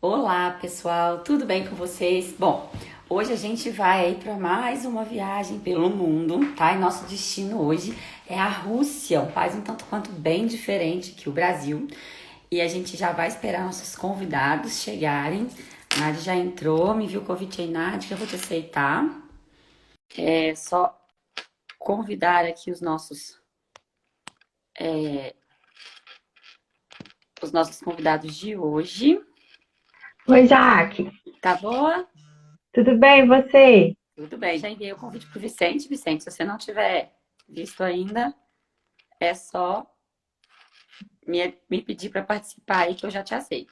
Olá, pessoal, tudo bem com vocês? Bom, hoje a gente vai aí para mais uma viagem pelo mundo, tá? E nosso destino hoje é a Rússia, um país um tanto quanto bem diferente que o Brasil. E a gente já vai esperar nossos convidados chegarem. A Nádia já entrou, me viu o convite aí, Nádia, eu vou te aceitar. É só convidar aqui os nossos convidados de hoje. Oi, Jaque. Tá boa? Tudo bem, e você? Tudo bem, já enviei o convite pro Vicente. Vicente, se você não tiver visto ainda, é só me pedir para participar aí que eu já te aceito.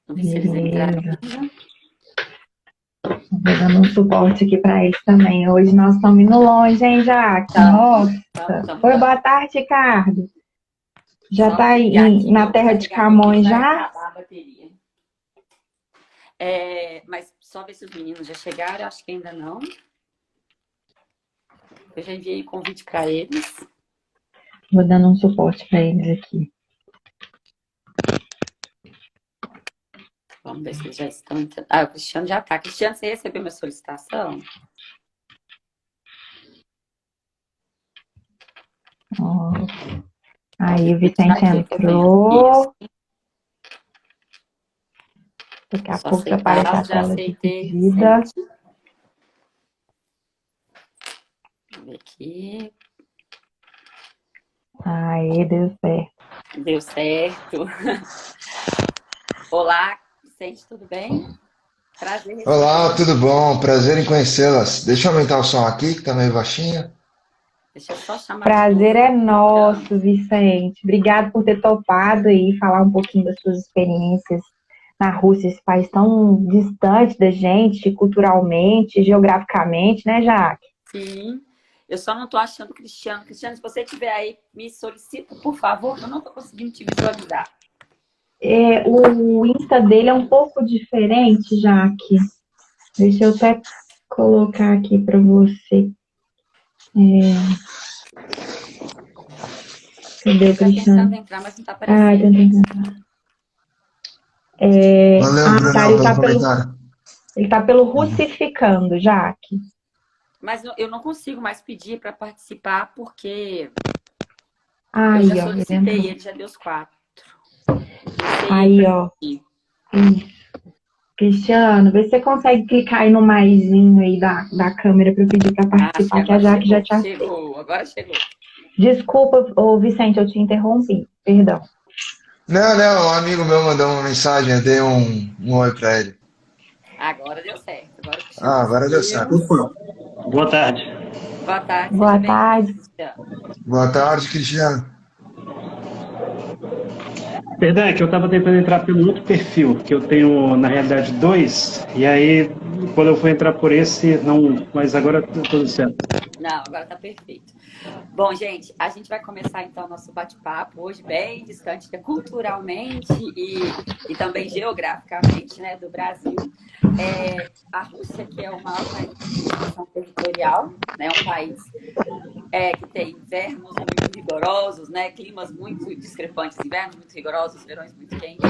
Vamos ver se eles entraram Beleza. ainda. Vou dando um suporte aqui para eles também. Hoje nós estamos indo longe, hein, Jaque? Tamo, tamo, Nossa. tamo, Oi, tamo. boa tarde, Ricardo. Já Só tá aí ligar aqui na meu terra de carregador que ele Camões vai já? acabar a bateria. Mas só ver se os meninos já chegaram, acho que ainda não. Eu já enviei o convite para eles. Vou dando um suporte para eles aqui. Vamos ver se eles já estão entrando. Ah, o Cristiano já tá. Cristiano, você recebeu minha solicitação? Ó, Ó, o aí o Vicente tá Vicente aqui, eu tô vendo. Isso. entrou. Daqui a Só pouco aparece aceitar, a já tela aceitei, dividida. Vicente. Vamos ver aqui. Aí, deu certo. Deu certo. Olá, Vicente, tudo bem? Prazer em Olá, recebê-lo. tudo bom? Prazer em conhecê-las. Deixa eu aumentar o som aqui, que tá meio baixinho. Deixa eu só chamar de novo Prazer aqui é o Cristiano. nosso, Vicente. Obrigado por ter topado e falar um pouquinho das suas experiências na Rússia, esse país tão distante da gente, culturalmente, geograficamente, né, Jaque? Sim, eu só não tô achando o Cristiano. Cristiano, se você estiver aí, me solicita, por favor, que eu não tô conseguindo te visualizar. O Insta dele é um pouco diferente, Jaque. Deixa eu até colocar aqui para você. Cadê Ele o tá tentando Cristiano? entrar, mas não tá Ah, tá aparecendo. tentando. Valeu, Tá, Brunão, pelo comentário. ele tá pelo Russificando, Jaque. Mas eu não consigo mais pedir para participar porque eu já Aí, ó, ele solicitei, entrou. ele já deu os quatro. Você Aí, ó. permitir. Cristiano, vê se você consegue clicar aí no maisinho aí da câmera para eu pedir para Acho que participar, que a agora Jaque já chegou. te aceita. Chegou, agora chegou. Desculpa, ô Vicente, eu te interrompi. Perdão. Não, um amigo meu mandou uma mensagem, eu dei um oi pra ele. Agora deu certo. Agora o Cristiano Ah, agora deu conseguiu. certo. Opa, boa tarde. Boa tarde, seja Boa bem-vindo, tarde. Cristiano. Boa tarde, Cristiano. Verdade, que eu estava tentando entrar pelo outro perfil, que eu tenho, na realidade, dois, e aí, quando eu fui entrar por esse, não, mas agora tá tudo certo. Não, agora tá perfeito. Bom, gente, a gente vai começar então o nosso bate-papo hoje bem distante culturalmente e também geograficamente, né, do Brasil. A Rússia, que é o maior país de extensão territorial, né, um país que tem invernos muito rigorosos, né, climas muito discrepantes, invernos muito rigorosos, verões muito quentes.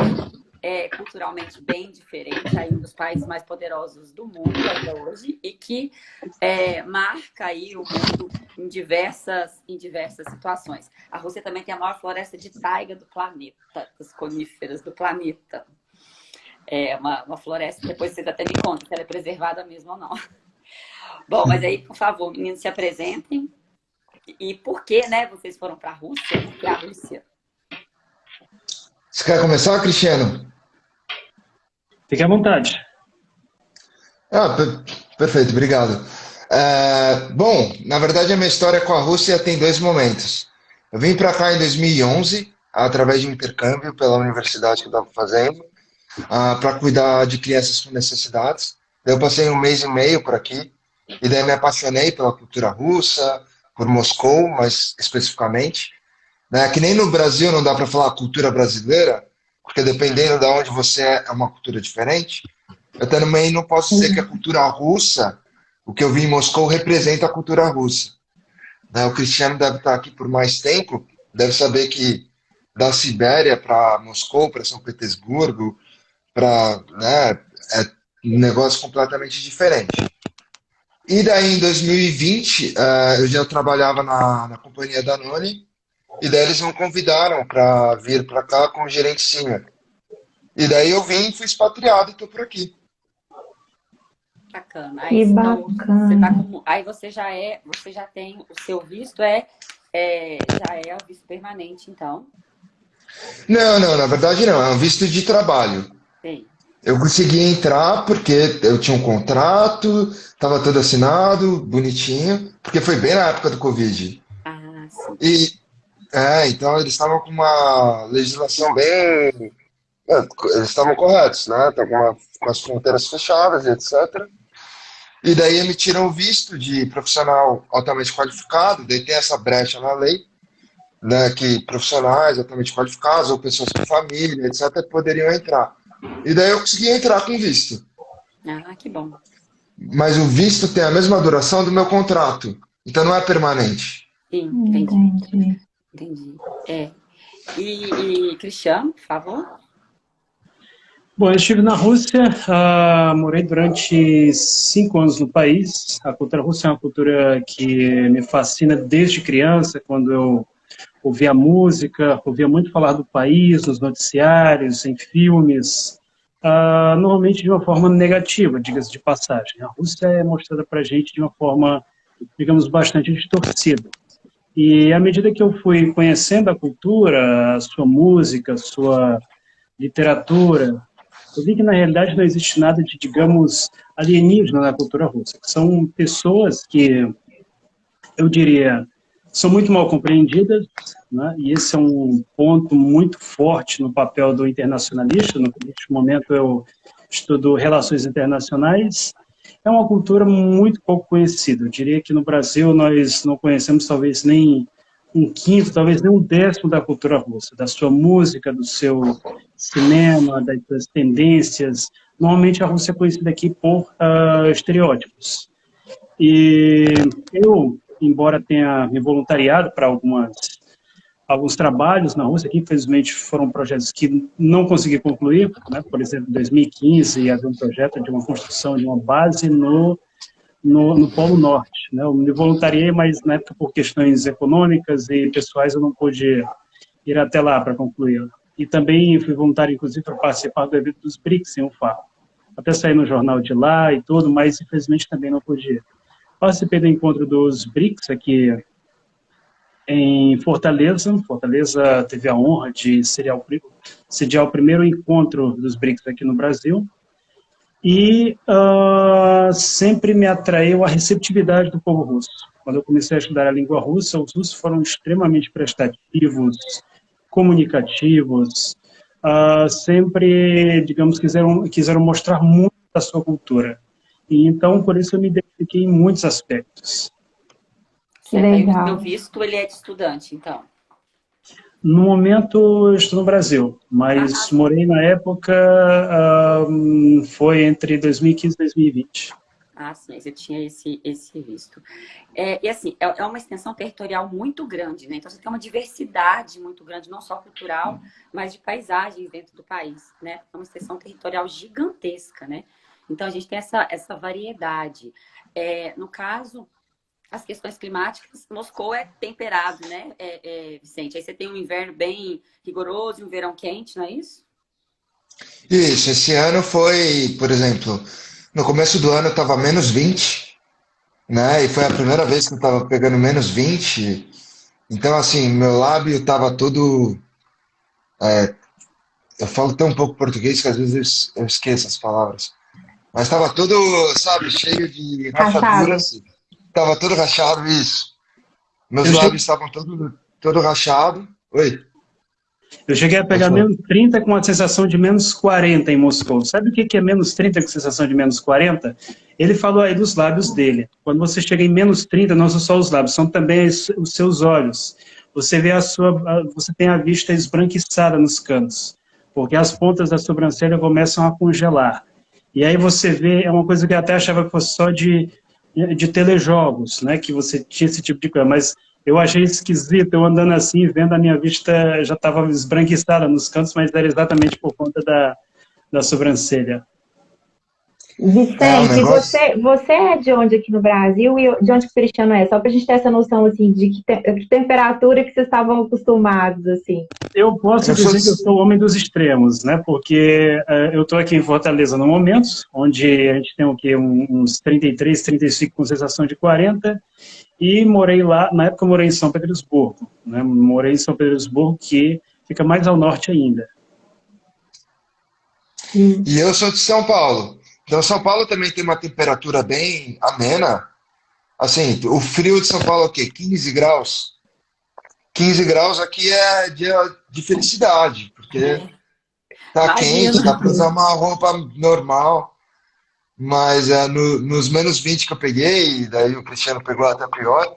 Culturalmente bem diferente, aí um dos países mais poderosos do mundo ainda hoje, e que marca aí o mundo em diversas situações. A Rússia também tem a maior floresta de taiga do planeta, das coníferas do planeta. É uma floresta, depois vocês até me contam se ela é preservada mesmo ou não. Bom, mas aí, por favor, meninos, se apresentem. E por que, né, vocês foram para a Rússia? Por que a Rússia? Você quer começar, Cristiano? Fique à vontade. Ah, perfeito, obrigado. Bom, na verdade a minha história com a Rússia tem dois momentos. Eu vim para cá em 2011, através de um intercâmbio pela universidade que eu estava fazendo, para cuidar de crianças com necessidades. Daí eu passei um mês e meio por aqui, e daí me apaixonei pela cultura russa, por Moscou, mais especificamente. Né? Que nem no Brasil não dá para falar cultura brasileira, porque dependendo de onde você é uma cultura diferente. Eu também não posso dizer que a cultura russa, o que eu vi em Moscou, representa a cultura russa. Né? O Cristiano deve estar aqui por mais tempo, deve saber que da Sibéria para Moscou, para São Petersburgo, para, né, é um negócio completamente diferente. E daí, em 2020, eu já trabalhava na companhia Danone, e daí eles me convidaram para vir para cá como gerente sênior. E daí eu vim, fui expatriado e estou por aqui. Bacana. Que Então, você tá bacana. aí você já tem o seu visto já é o visto permanente, então. Não, não, na verdade não, é um visto de trabalho. Sim. Eu consegui entrar porque eu tinha um contrato, estava tudo assinado, bonitinho, porque foi bem na época do Covid. Ah, sim. E, então eles estavam com uma legislação bem. Eles estavam corretos, né? Estavam com as fronteiras fechadas, e etc. E daí emitiram o visto de profissional altamente qualificado, daí tem essa brecha na lei, né, que profissionais altamente qualificados ou pessoas com família, etc., poderiam entrar. E daí eu consegui entrar com visto. Ah, que bom. Mas o visto tem a mesma duração do meu contrato, então não é permanente. Sim, entendi, Entendi. entendi. É. E Cristiano, por favor? Bom, eu estive na Rússia, morei durante 5 anos no país. A cultura russa é uma cultura que me fascina desde criança, quando eu ouvia música, ouvia muito falar do país, nos noticiários, em filmes, normalmente de uma forma negativa, diga-se de passagem. A Rússia é mostrada para a gente de uma forma, digamos, bastante distorcida. E à medida que eu fui conhecendo a cultura, a sua música, a sua literatura, eu vi que, na realidade, não existe nada de, digamos, alienígena na cultura russa. São pessoas que, eu diria, são muito mal compreendidas, né? E esse é um ponto muito forte no papel do internacionalista. Neste momento, eu estudo relações internacionais. É uma cultura muito pouco conhecida. Eu diria que no Brasil nós não conhecemos talvez nem um quinto, talvez nem um décimo da cultura russa, da sua música, do seu cinema, das suas tendências. Normalmente a Rússia é conhecida aqui por estereótipos. E eu, embora tenha me voluntariado para alguns trabalhos na Rússia, que infelizmente foram projetos que não consegui concluir, né? Por exemplo, em 2015 havia um projeto de uma construção de uma base no Polo Norte, né? Eu me voluntariei, mas na época por questões econômicas e pessoais eu não pude ir até lá para concluir. E também fui voluntário, inclusive, para participar do evento dos BRICS em Ufa. Até sair no jornal de lá e tudo, mas infelizmente também não pude ir. Participei do encontro dos BRICS aqui em Fortaleza. Fortaleza teve a honra de sediar o primeiro encontro dos BRICS aqui no Brasil. E sempre me atraiu a receptividade do povo russo. Quando eu comecei a estudar a língua russa, os russos foram extremamente prestativos, comunicativos, sempre, digamos, quiseram mostrar muito da sua cultura. E então, por isso, eu me identifiquei em muitos aspectos. Que Certo. Aí o legal. meu visto, ele é de estudante, então. No momento, eu estou no Brasil, mas morei na época, foi entre 2015 e 2020. Ah, sim, aí você tinha esse visto. E assim, é uma extensão territorial muito grande, né? Então você tem uma diversidade muito grande, não só cultural, mas de paisagens dentro do país, né? É uma extensão territorial gigantesca, né? Então a gente tem essa variedade. No caso, as questões climáticas, Moscou é temperado, né, Vicente? Aí você tem um inverno bem rigoroso e um verão quente, não é isso? Isso, esse ano foi, por exemplo, no começo do ano estava -20, né? E foi a primeira vez que eu estava pegando -20. Então, assim, meu lábio estava todo. Eu falo tão pouco português que às vezes eu esqueço as palavras. Mas estava todo, sabe, cheio de Rachado. rachaduras. Estava todo rachado, isso. Meus Eu cheguei, lábios estavam todo rachado. Oi, eu cheguei a pode pegar falar. -30 com a sensação de -40 em Moscou. Sabe o que é -30 com sensação de -40? Ele falou aí dos lábios dele. Quando você chega em -30, não são só os lábios, são também os seus olhos. Você vê você tem a vista esbranquiçada nos cantos, porque as pontas da sobrancelha começam a congelar. E aí você vê, é uma coisa que eu até achava que fosse só de telejogos, né, que você tinha esse tipo de coisa, mas eu achei esquisito, eu andando assim, vendo a minha vista já estava esbranquiçada nos cantos, mas era exatamente por conta da sobrancelha. Vicente, você é de onde aqui no Brasil e de onde que o Cristiano é? Só para a gente ter essa noção assim de que temperatura que vocês estavam acostumados assim. Eu posso dizer que eu sou o homem dos extremos, né? Porque eu estou aqui em Fortaleza no momento, onde a gente tem o quê? Uns 33, 35 com sensação de 40, e morei lá, na época eu morei em São Petersburgo, né? Morei em São Petersburgo, que fica mais ao norte ainda. E eu sou de São Paulo. Então, São Paulo também tem uma temperatura bem amena. Assim, o frio de São Paulo é o quê? 15 graus? 15 graus aqui é dia de felicidade, porque tá quente, dá para usar uma roupa normal. Mas nos menos 20 que eu peguei, e daí o Cristiano pegou até pior,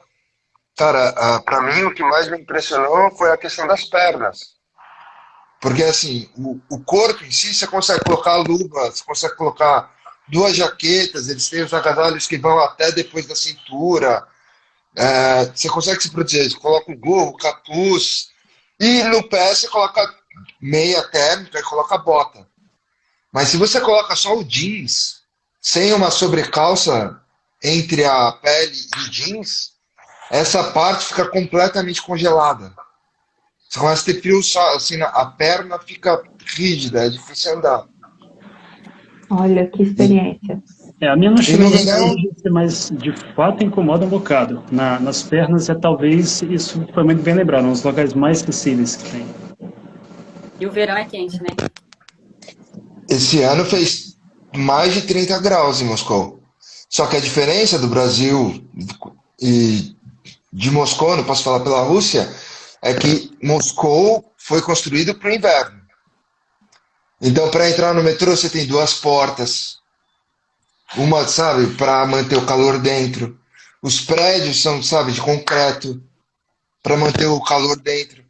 cara, para mim o que mais me impressionou foi a questão das pernas. Porque assim, o corpo em si, você consegue colocar luvas, você consegue colocar duas jaquetas, eles têm os agasalhos que vão até depois da cintura, você consegue se proteger, você coloca o gorro, o capuz, e no pé você coloca meia térmica e coloca bota. Mas se você coloca só o jeans, sem uma sobrecalça entre a pele e o jeans, essa parte fica completamente congelada. Você começa a ter frio, assim, a perna fica rígida, é difícil andar. Olha, que experiência. A minha não chegou a mas de fato incomoda um bocado. Nas pernas talvez, isso foi muito bem lembrado, nos locais mais sensíveis que tem. E o verão é quente, né? Esse ano fez mais de 30 graus em Moscou. Só que a diferença do Brasil e de Moscou, não posso falar pela Rússia, é que Moscou foi construído para o inverno. Então, para entrar no metrô, você tem duas portas. Uma, sabe, para manter o calor dentro. Os prédios são, sabe, de concreto, para manter o calor dentro.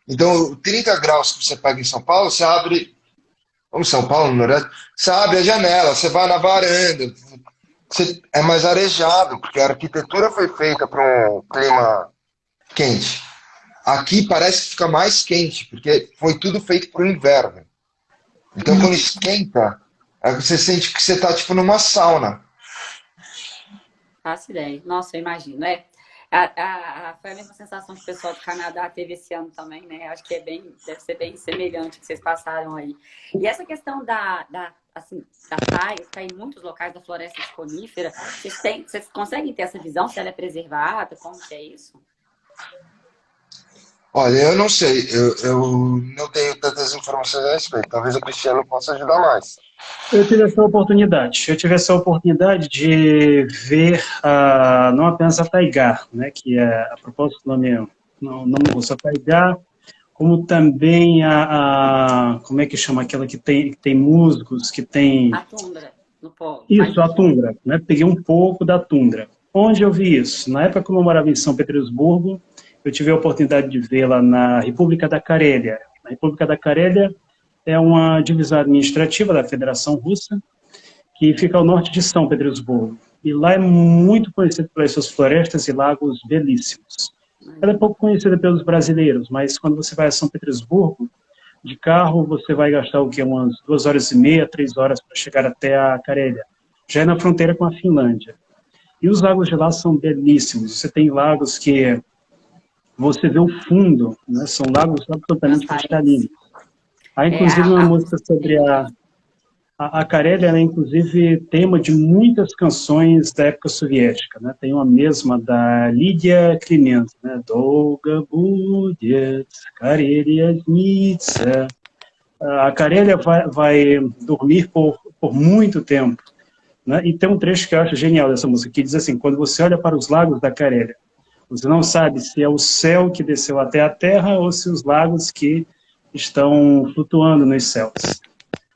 Então, 30 graus que você pega em São Paulo, você abre, como São Paulo, no Nordeste, você abre a janela, você vai na varanda, é mais arejado, porque a arquitetura foi feita para um clima quente. Aqui parece que fica mais quente, porque foi tudo feito para o inverno. Então, quando esquenta, você sente que você está tipo numa sauna. Faço ideia. Nossa, eu imagino. Foi a mesma sensação que o pessoal do Canadá teve esse ano também, né? Acho que deve ser bem semelhante que vocês passaram aí. E essa questão da taiga, que está em muitos locais da floresta de conífera, vocês conseguem ter essa visão, se ela é preservada? Como que é isso? Olha, eu não sei, eu não tenho tantas informações a respeito. Talvez o Cristiano possa ajudar mais. Eu tive essa oportunidade de ver não apenas a taigá, né, que é, a propósito do nome, não russo, a taigá, como também como é que chama aquela que tem musgos, que tem... A tundra, no polo. Isso, a tundra, né, peguei um pouco da tundra. Onde eu vi isso? Na época que eu morava em São Petersburgo, eu tive a oportunidade de vê-la na República da Carélia. A República da Carélia é uma divisão administrativa da Federação Russa, que fica ao norte de São Petersburgo. E lá é muito conhecido pelas suas florestas e lagos belíssimos. Ela é pouco conhecida pelos brasileiros, mas quando você vai a São Petersburgo, de carro você vai gastar o quê? Umas 2h30, 3 horas para chegar até a Carélia. Já é na fronteira com a Finlândia. E os lagos de lá são belíssimos. Você tem lagos que você vê o fundo, né? São lagos absolutamente cristalinos. Há, inclusive, uma música sobre a Carélia, né? Inclusive, tema de muitas canções da época soviética, né? Tem uma mesma da Lídia Klimenko, né? Dolga будет Karelia Snitsa. A Carélia vai dormir por muito tempo, né? E tem um trecho que eu acho genial dessa música, que diz assim: quando você olha para os lagos da Carélia, você não sabe se é o céu que desceu até a terra ou se os lagos que estão flutuando nos céus.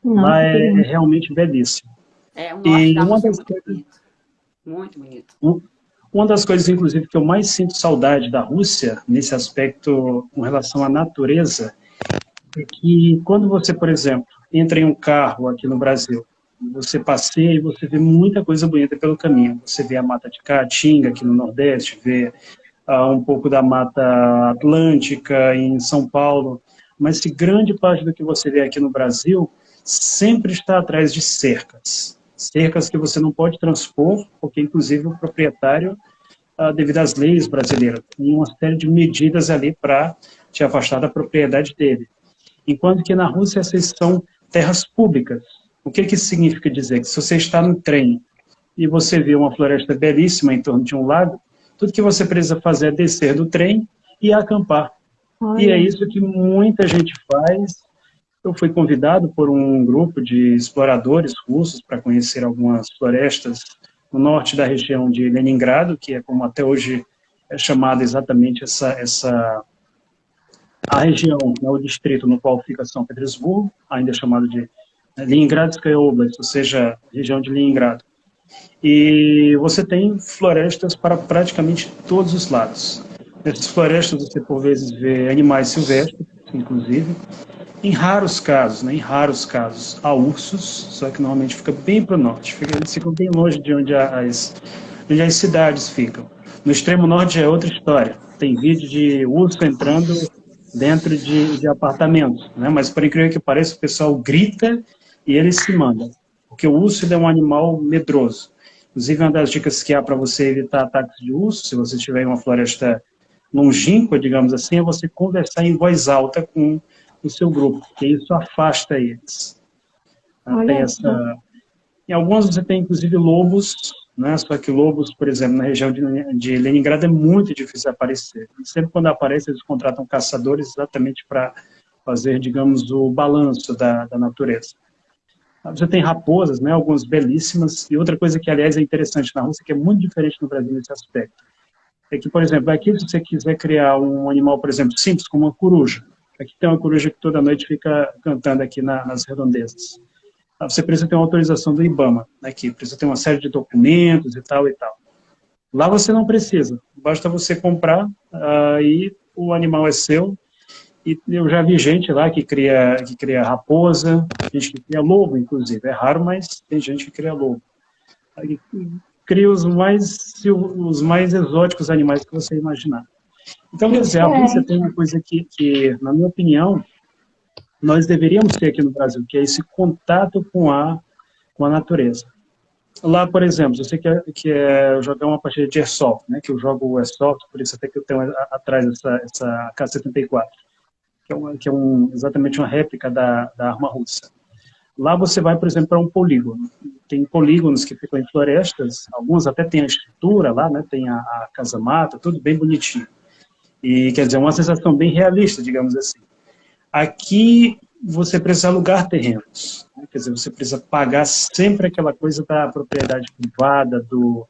Lá é realmente belíssimo. O norte da Rússia é muito bonito. Muito bonito. Uma das coisas, inclusive, que eu mais sinto saudade da Rússia, nesse aspecto com relação à natureza, é que quando você, por exemplo, entra em um carro aqui no Brasil, você passeia e você vê muita coisa bonita pelo caminho. Você vê a Mata de Caatinga aqui no Nordeste, vê um pouco da Mata Atlântica em São Paulo, mas que grande parte do que você vê aqui no Brasil sempre está atrás de cercas. Cercas que você não pode transpor, porque inclusive o proprietário, devido às leis brasileiras, tem uma série de medidas ali para te afastar da propriedade dele. Enquanto que na Rússia essas são terras públicas. O que isso significa dizer? Que se você está no trem e você vê uma floresta belíssima em torno de um lago, tudo que você precisa fazer é descer do trem e acampar. Olha. E é isso que muita gente faz. Eu fui convidado por um grupo de exploradores russos para conhecer algumas florestas no norte da região de Leningrado, que é como até hoje é chamada exatamente a região, né, o distrito no qual fica São Petersburgo, ainda é chamado de Leningradskaya Oblast, ou seja, região de Leningrado. E você tem florestas para praticamente todos os lados. Nessas florestas você, por vezes, vê animais silvestres, inclusive. Em raros casos, há ursos, só que normalmente fica bem para o norte. Eles ficam bem longe de onde as cidades ficam. No extremo norte já é outra história. Tem vídeo de urso entrando dentro de apartamentos, né? Mas, por incrível que pareça, o pessoal grita e eles se mandam. Porque o urso é um animal medroso. Inclusive, uma das dicas que há para você evitar ataques de urso, se você estiver em uma floresta longínqua, digamos assim, é você conversar em voz alta com o seu grupo, porque isso afasta eles. Tem em alguns você tem, inclusive, lobos, né? Só que lobos, por exemplo, na região de Leningrado é muito difícil aparecer. E sempre quando aparece, eles contratam caçadores exatamente para fazer, digamos, o balanço da natureza. Você tem raposas, né, algumas belíssimas, e outra coisa que, aliás, é interessante na Rússia, que é muito diferente no Brasil nesse aspecto, é que, por exemplo, aqui se você quiser criar um animal, por exemplo, simples, como uma coruja, aqui tem uma coruja que toda noite fica cantando aqui nas redondezas. Você precisa ter uma autorização do IBAMA, aqui, precisa ter uma série de documentos e tal e tal. Lá você não precisa, basta você comprar, e o animal é seu. E eu já vi gente lá que cria raposa, gente que cria lobo, inclusive. É raro, mas tem gente que cria lobo. Aí, cria os mais exóticos animais que você imaginar. Então, quer dizer, a Rússia tem uma coisa que, na minha opinião, nós deveríamos ter aqui no Brasil, que é esse contato com a natureza. Lá, por exemplo, se você quer jogar uma partida de Airsoft, né, que eu jogo Airsoft, por isso até que eu tenho atrás essa AK-74. Que é exatamente uma réplica da arma russa. Lá você vai, por exemplo, para um polígono. Tem polígonos que ficam em florestas, alguns até têm a estrutura lá, né, tem a casa-mata, tudo bem bonitinho. E, quer dizer, é uma sensação bem realista, digamos assim. Aqui você precisa alugar terrenos, né, quer dizer, você precisa pagar sempre aquela coisa da propriedade privada, do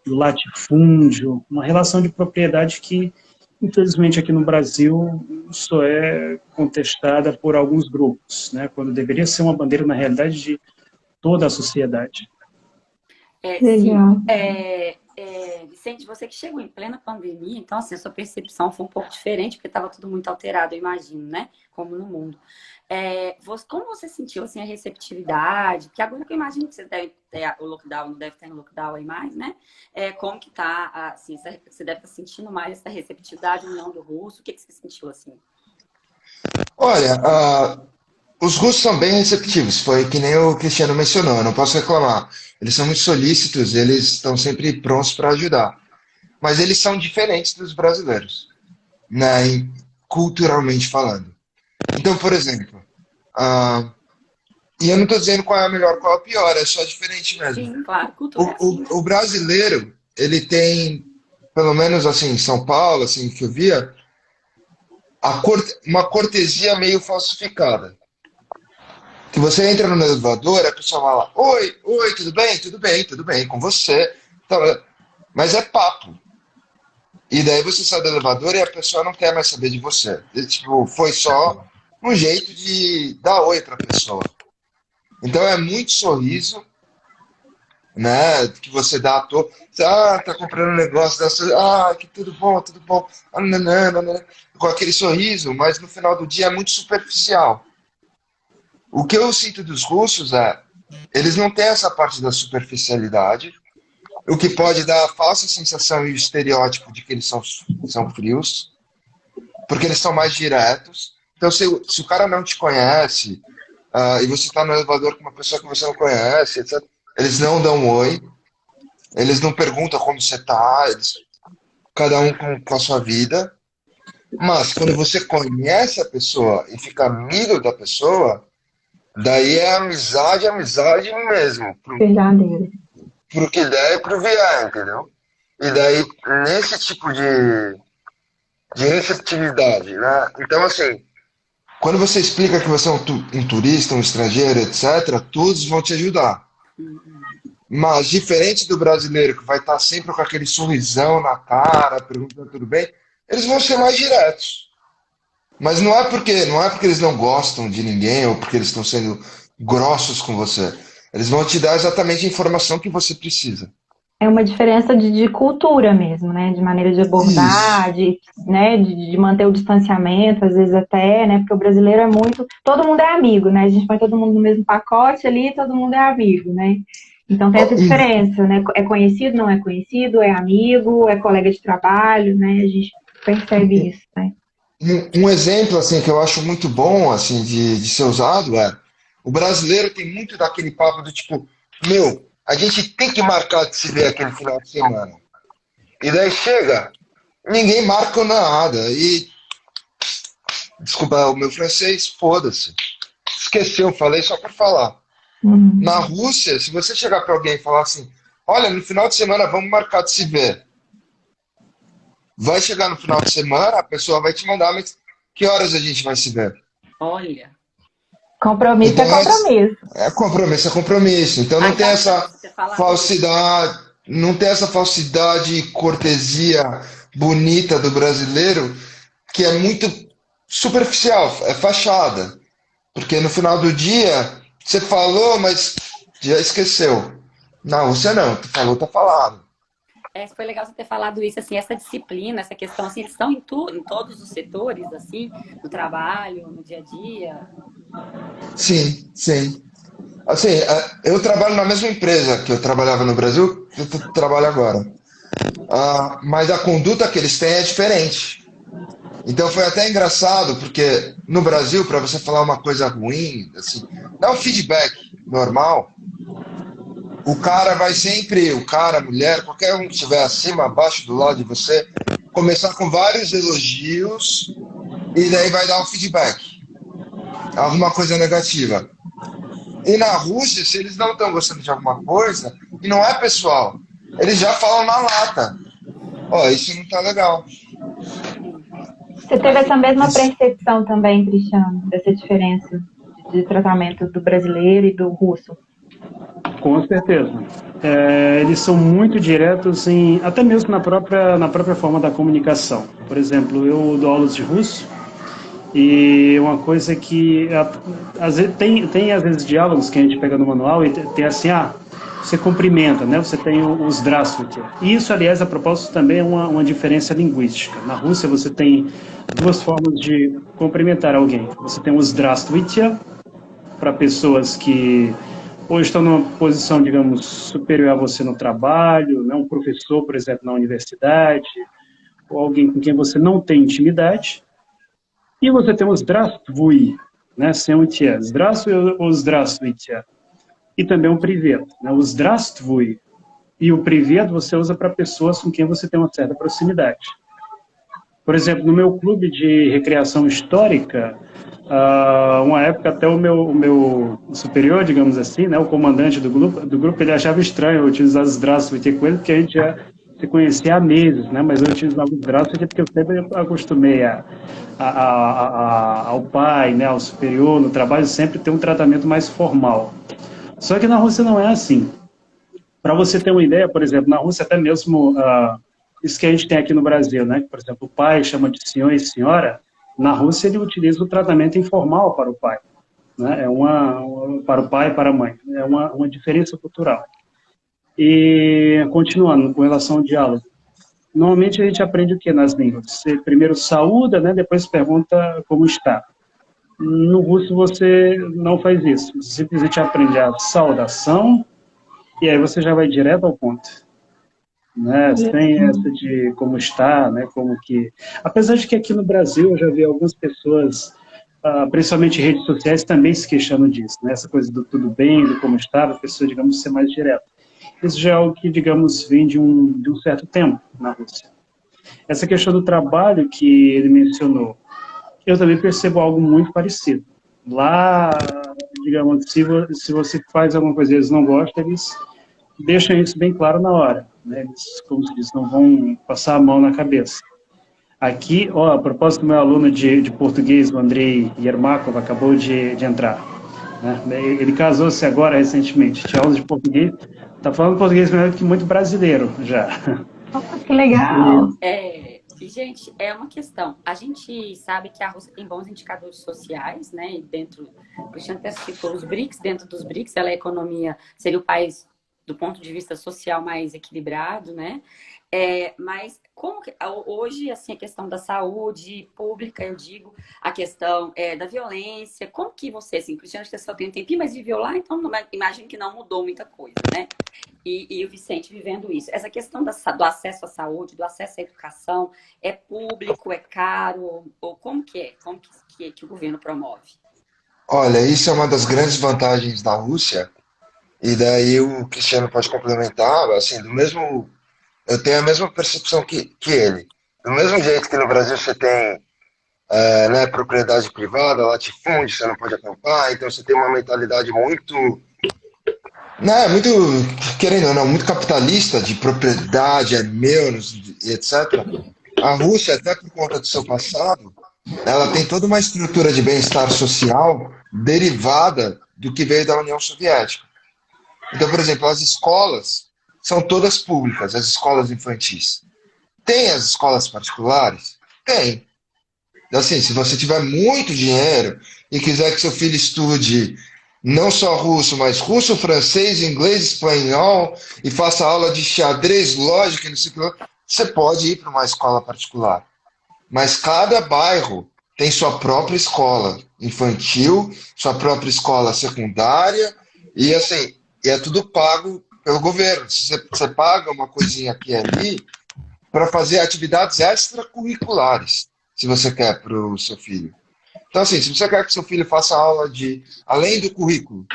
latifúndio, uma relação de propriedade que, infelizmente, aqui no Brasil, só é contestada por alguns grupos, né? Quando deveria ser uma bandeira, na realidade, de toda a sociedade. Sim. Vicente, você que chegou em plena pandemia, então, assim, a sua percepção foi um pouco diferente, porque estava tudo muito alterado, eu imagino, né? Como no mundo. Como você sentiu, assim, a receptividade? Porque agora que eu imagino que você deve ter o lockdown, não deve ter no lockdown aí mais, né? Como que tá, assim, você deve estar sentindo mais essa receptividade ou não do russo? O que você sentiu, assim? Olha, os russos são bem receptivos, foi que nem o Cristiano mencionou, eu não posso reclamar. Eles são muito solícitos, eles estão sempre prontos para ajudar. Mas eles são diferentes dos brasileiros, né, culturalmente falando. Então, por exemplo, e eu não estou dizendo qual é a melhor, qual é a pior, é só diferente mesmo. Sim, claro, cultura. O brasileiro, ele tem, pelo menos assim, em São Paulo, assim, que eu via, uma cortesia meio falsificada. Que você entra no elevador, a pessoa fala, oi, tudo bem? Tudo bem, com você. Então, mas é papo. E daí você sai do elevador e a pessoa não quer mais saber de você. Tipo, foi só um jeito de dar oi para a pessoa. Então é muito sorriso, né? Que você dá à toa. Você, tá comprando um negócio, que tudo bom. Com aquele sorriso, mas no final do dia é muito superficial. O que eu sinto dos russos eles não têm essa parte da superficialidade, o que pode dar a falsa sensação e o estereótipo de que eles são frios, porque eles são mais diretos. Então, se o cara não te conhece, e você está no elevador com uma pessoa que você não conhece, etc. Eles não dão um oi, eles não perguntam como você está, cada um com a sua vida. Mas quando você conhece a pessoa e fica amigo da pessoa, daí é amizade, amizade mesmo. Verdadeiro. Pro que der e pro vier, entendeu? E daí, nesse tipo de receptividade, né? Então, assim, quando você explica que você é um turista, um estrangeiro, etc., todos vão te ajudar. Mas, diferente do brasileiro, que vai estar sempre com aquele sorrisão na cara, perguntando tudo bem, eles vão ser mais diretos. Mas não é porque eles não gostam de ninguém ou porque eles estão sendo grossos com você. Eles vão te dar exatamente a informação que você precisa. É uma diferença de cultura mesmo, né? De maneira de Isso. abordar, né? De manter o distanciamento, às vezes até, né? Porque o brasileiro é muito. Todo mundo é amigo, né? A gente põe todo mundo no mesmo pacote ali, todo mundo é amigo, né? Então tem essa diferença, né? É conhecido, não é conhecido, é amigo, é colega de trabalho, né? A gente percebe isso, né? Um exemplo assim que eu acho muito bom assim de ser usado é o brasileiro tem muito daquele papo do tipo, meu, a gente tem que marcar de se ver aquele final de semana. E daí chega, ninguém marca nada. E desculpa o meu francês, foda-se. Esqueceu, falei só por falar. Uhum. Na Rússia, se você chegar para alguém e falar assim, olha, no final de semana vamos marcar de se ver. Vai chegar no final de semana, a pessoa vai te mandar, mas que horas a gente vai se ver? Olha. Compromisso Então é compromisso. é compromisso, é compromisso. Então Ah, não tem engraçado essa você ter falado isso. falsidade, não tem essa falsidade e cortesia bonita do brasileiro, que é muito superficial, é fachada. Porque no final do dia, você falou, mas já esqueceu. Não, você não, tu falou, tá falado. Foi legal você ter falado isso, assim, essa disciplina, essa questão, assim, eles estão em todos os setores, assim, no trabalho, no dia a dia. Sim, sim. Assim, eu trabalho na mesma empresa que eu trabalhava no Brasil, que eu trabalho agora. Mas a conduta que eles têm é diferente. Então foi até engraçado, porque no Brasil, para você falar uma coisa ruim, assim, dá um feedback normal, o cara vai sempre, o cara, a mulher, qualquer um que estiver acima, abaixo, do lado de você, começar com vários elogios e daí vai dar um feedback, alguma coisa negativa. E na Rússia, se eles não estão gostando de alguma coisa, e não é pessoal, eles já falam na lata. Ó, isso não tá legal. Você Eu teve achei essa mesma Isso. percepção também, Cristiano, dessa diferença de tratamento do brasileiro e do russo? Com certeza. Eles são muito diretos até mesmo na própria forma da comunicação. Por exemplo, eu dou aulas de russo e uma coisa que às vezes tem às vezes diálogos que a gente pega no manual e tem assim, você cumprimenta, né? Você tem os здравствуйте. E isso, aliás, a propósito, também é uma diferença linguística. Na Rússia você tem duas formas de cumprimentar alguém. Você tem o здравствуйте para pessoas que ou estão numa posição, digamos, superior a você no trabalho, né? Um professor, por exemplo, na universidade, ou alguém com quem você não tem intimidade. E você tem o здравствуй, né? Sem o тя. Здравствуй ou здравствуйте. E também o привет, né? O здравствуй e o привет você usa para pessoas com quem você tem uma certa proximidade. Por exemplo, no meu clube de recreação histórica, uma época até o meu superior, digamos assim, né, o comandante do grupo, ele achava estranho eu utilizar os здравствуйте com ele, porque a gente já se conhecia há meses, né, mas eu utilizava os здравствуйте porque eu sempre acostumei ao pai, né, ao superior, no trabalho, sempre ter um tratamento mais formal. Só que na Rússia não é assim. Para você ter uma ideia, por exemplo, na Rússia até mesmo isso que a gente tem aqui no Brasil, né? Por exemplo, o pai chama de senhor e senhora. Na Rússia ele utiliza o tratamento informal para o pai, né? Para o pai e para a mãe. É uma diferença cultural. E continuando com relação ao diálogo, normalmente a gente aprende o que nas línguas? Você primeiro saúda, né? Depois pergunta como está. No russo você não faz isso. Você simplesmente aprende a saudação e aí você já vai direto ao ponto, né? Sem essa de como está, né? Como que... Apesar de que aqui no Brasil eu já vi algumas pessoas principalmente redes sociais, também se queixando disso, né? Essa coisa do tudo bem, do como estava, a pessoa, digamos, ser mais direta. Isso já é algo que, digamos, vem de um certo tempo na Rússia. Essa questão do trabalho que ele mencionou, eu também percebo algo muito parecido. Lá, digamos, se você faz alguma coisa e eles não gostam, eles deixam isso bem claro na hora, né? Eles, como se diz, não vão passar a mão na cabeça. Aqui, ó, a propósito, meu aluno de português, o Andrei Yermakov, acabou de entrar. Né? Ele casou-se agora recentemente, tinha aula de português, está falando português melhor que muito brasileiro já. Nossa, que legal! Gente, é uma questão. A gente sabe que a Rússia tem bons indicadores sociais, né? E dentro, o Cristiano até citou os BRICS, dentro dos BRICS, ela é a economia, seria o país do ponto de vista social mais equilibrado, né? Mas como que, hoje, assim, a questão da saúde pública, eu digo, a questão da violência, como que você, assim, Cristiano, acho que você só tem um tempinho, mas viveu lá, então imagino que não mudou muita coisa, né? E o Vicente vivendo isso. Essa questão do acesso à saúde, do acesso à educação, é público, é caro, ou como que é? Como que o governo promove? Olha, isso é uma das grandes vantagens da Rússia, e daí o Cristiano pode complementar, assim, do mesmo. Eu tenho a mesma percepção que ele. Do mesmo jeito que no Brasil você tem né, propriedade privada, latifúndio, você não pode acampar, então você tem uma mentalidade muito, né, muito, querendo ou não, muito capitalista, de propriedade, é meu, etc. A Rússia, até por conta do seu passado, ela tem toda uma estrutura de bem-estar social derivada do que veio da União Soviética. Então, por exemplo, as escolas são todas públicas, as escolas infantis. Tem as escolas particulares? Tem. Assim, se você tiver muito dinheiro e quiser que seu filho estude não só russo, mas russo, francês, inglês, espanhol, e faça aula de xadrez, lógica, não sei o que lá, você pode ir para uma escola particular. Mas cada bairro tem sua própria escola infantil, sua própria escola secundária, e assim, é tudo pago pelo governo. Você paga uma coisinha aqui e ali para fazer atividades extracurriculares, se você quer para o seu filho. Então, assim, se você quer que seu filho faça aula de, além do currículo,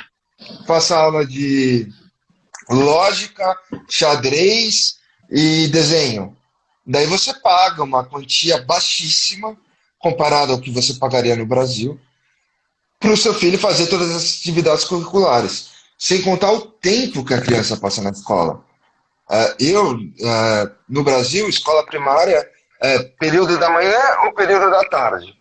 faça aula de lógica, xadrez e desenho, daí você paga uma quantia baixíssima, comparada ao que você pagaria no Brasil, para o seu filho fazer todas as atividades curriculares, sem contar o tempo que a criança passa na escola. No Brasil, escola primária é período da manhã ou período da tarde.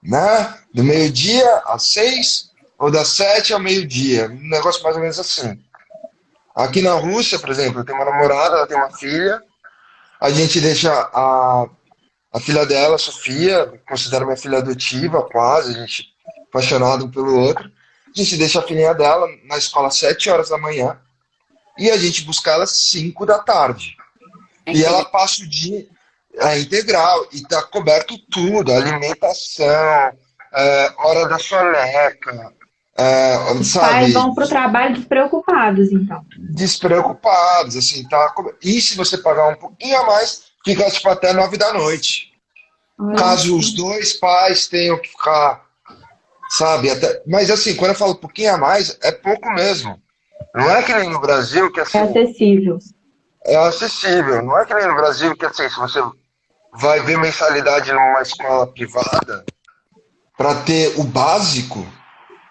Né? Do meio-dia às 6 ou das 7 ao meio-dia. Um negócio mais ou menos assim. Aqui na Rússia, por exemplo, eu tenho uma namorada, ela tem uma filha. A gente deixa a filha dela, Sofia, considero minha filha adotiva, quase, a gente é apaixonado um pelo outro. A gente deixa a filhinha dela na escola às 7 horas da manhã e a gente busca ela às 5 da tarde. E ela passa o dia integral e está coberto tudo, alimentação, hora da soneca, Os sabe? pais vão para o trabalho despreocupados, então. Despreocupados, assim, tá? E se você pagar um pouquinho a mais, fica tipo até 9 da noite. Caso os dois pais tenham que ficar, sabe? Mas assim, quando eu falo pouquinho a mais, é pouco mesmo. Não é que nem no Brasil que assim. É acessível. É acessível. Não é que nem no Brasil que assim, se você vai ver mensalidade numa escola privada, para ter o básico,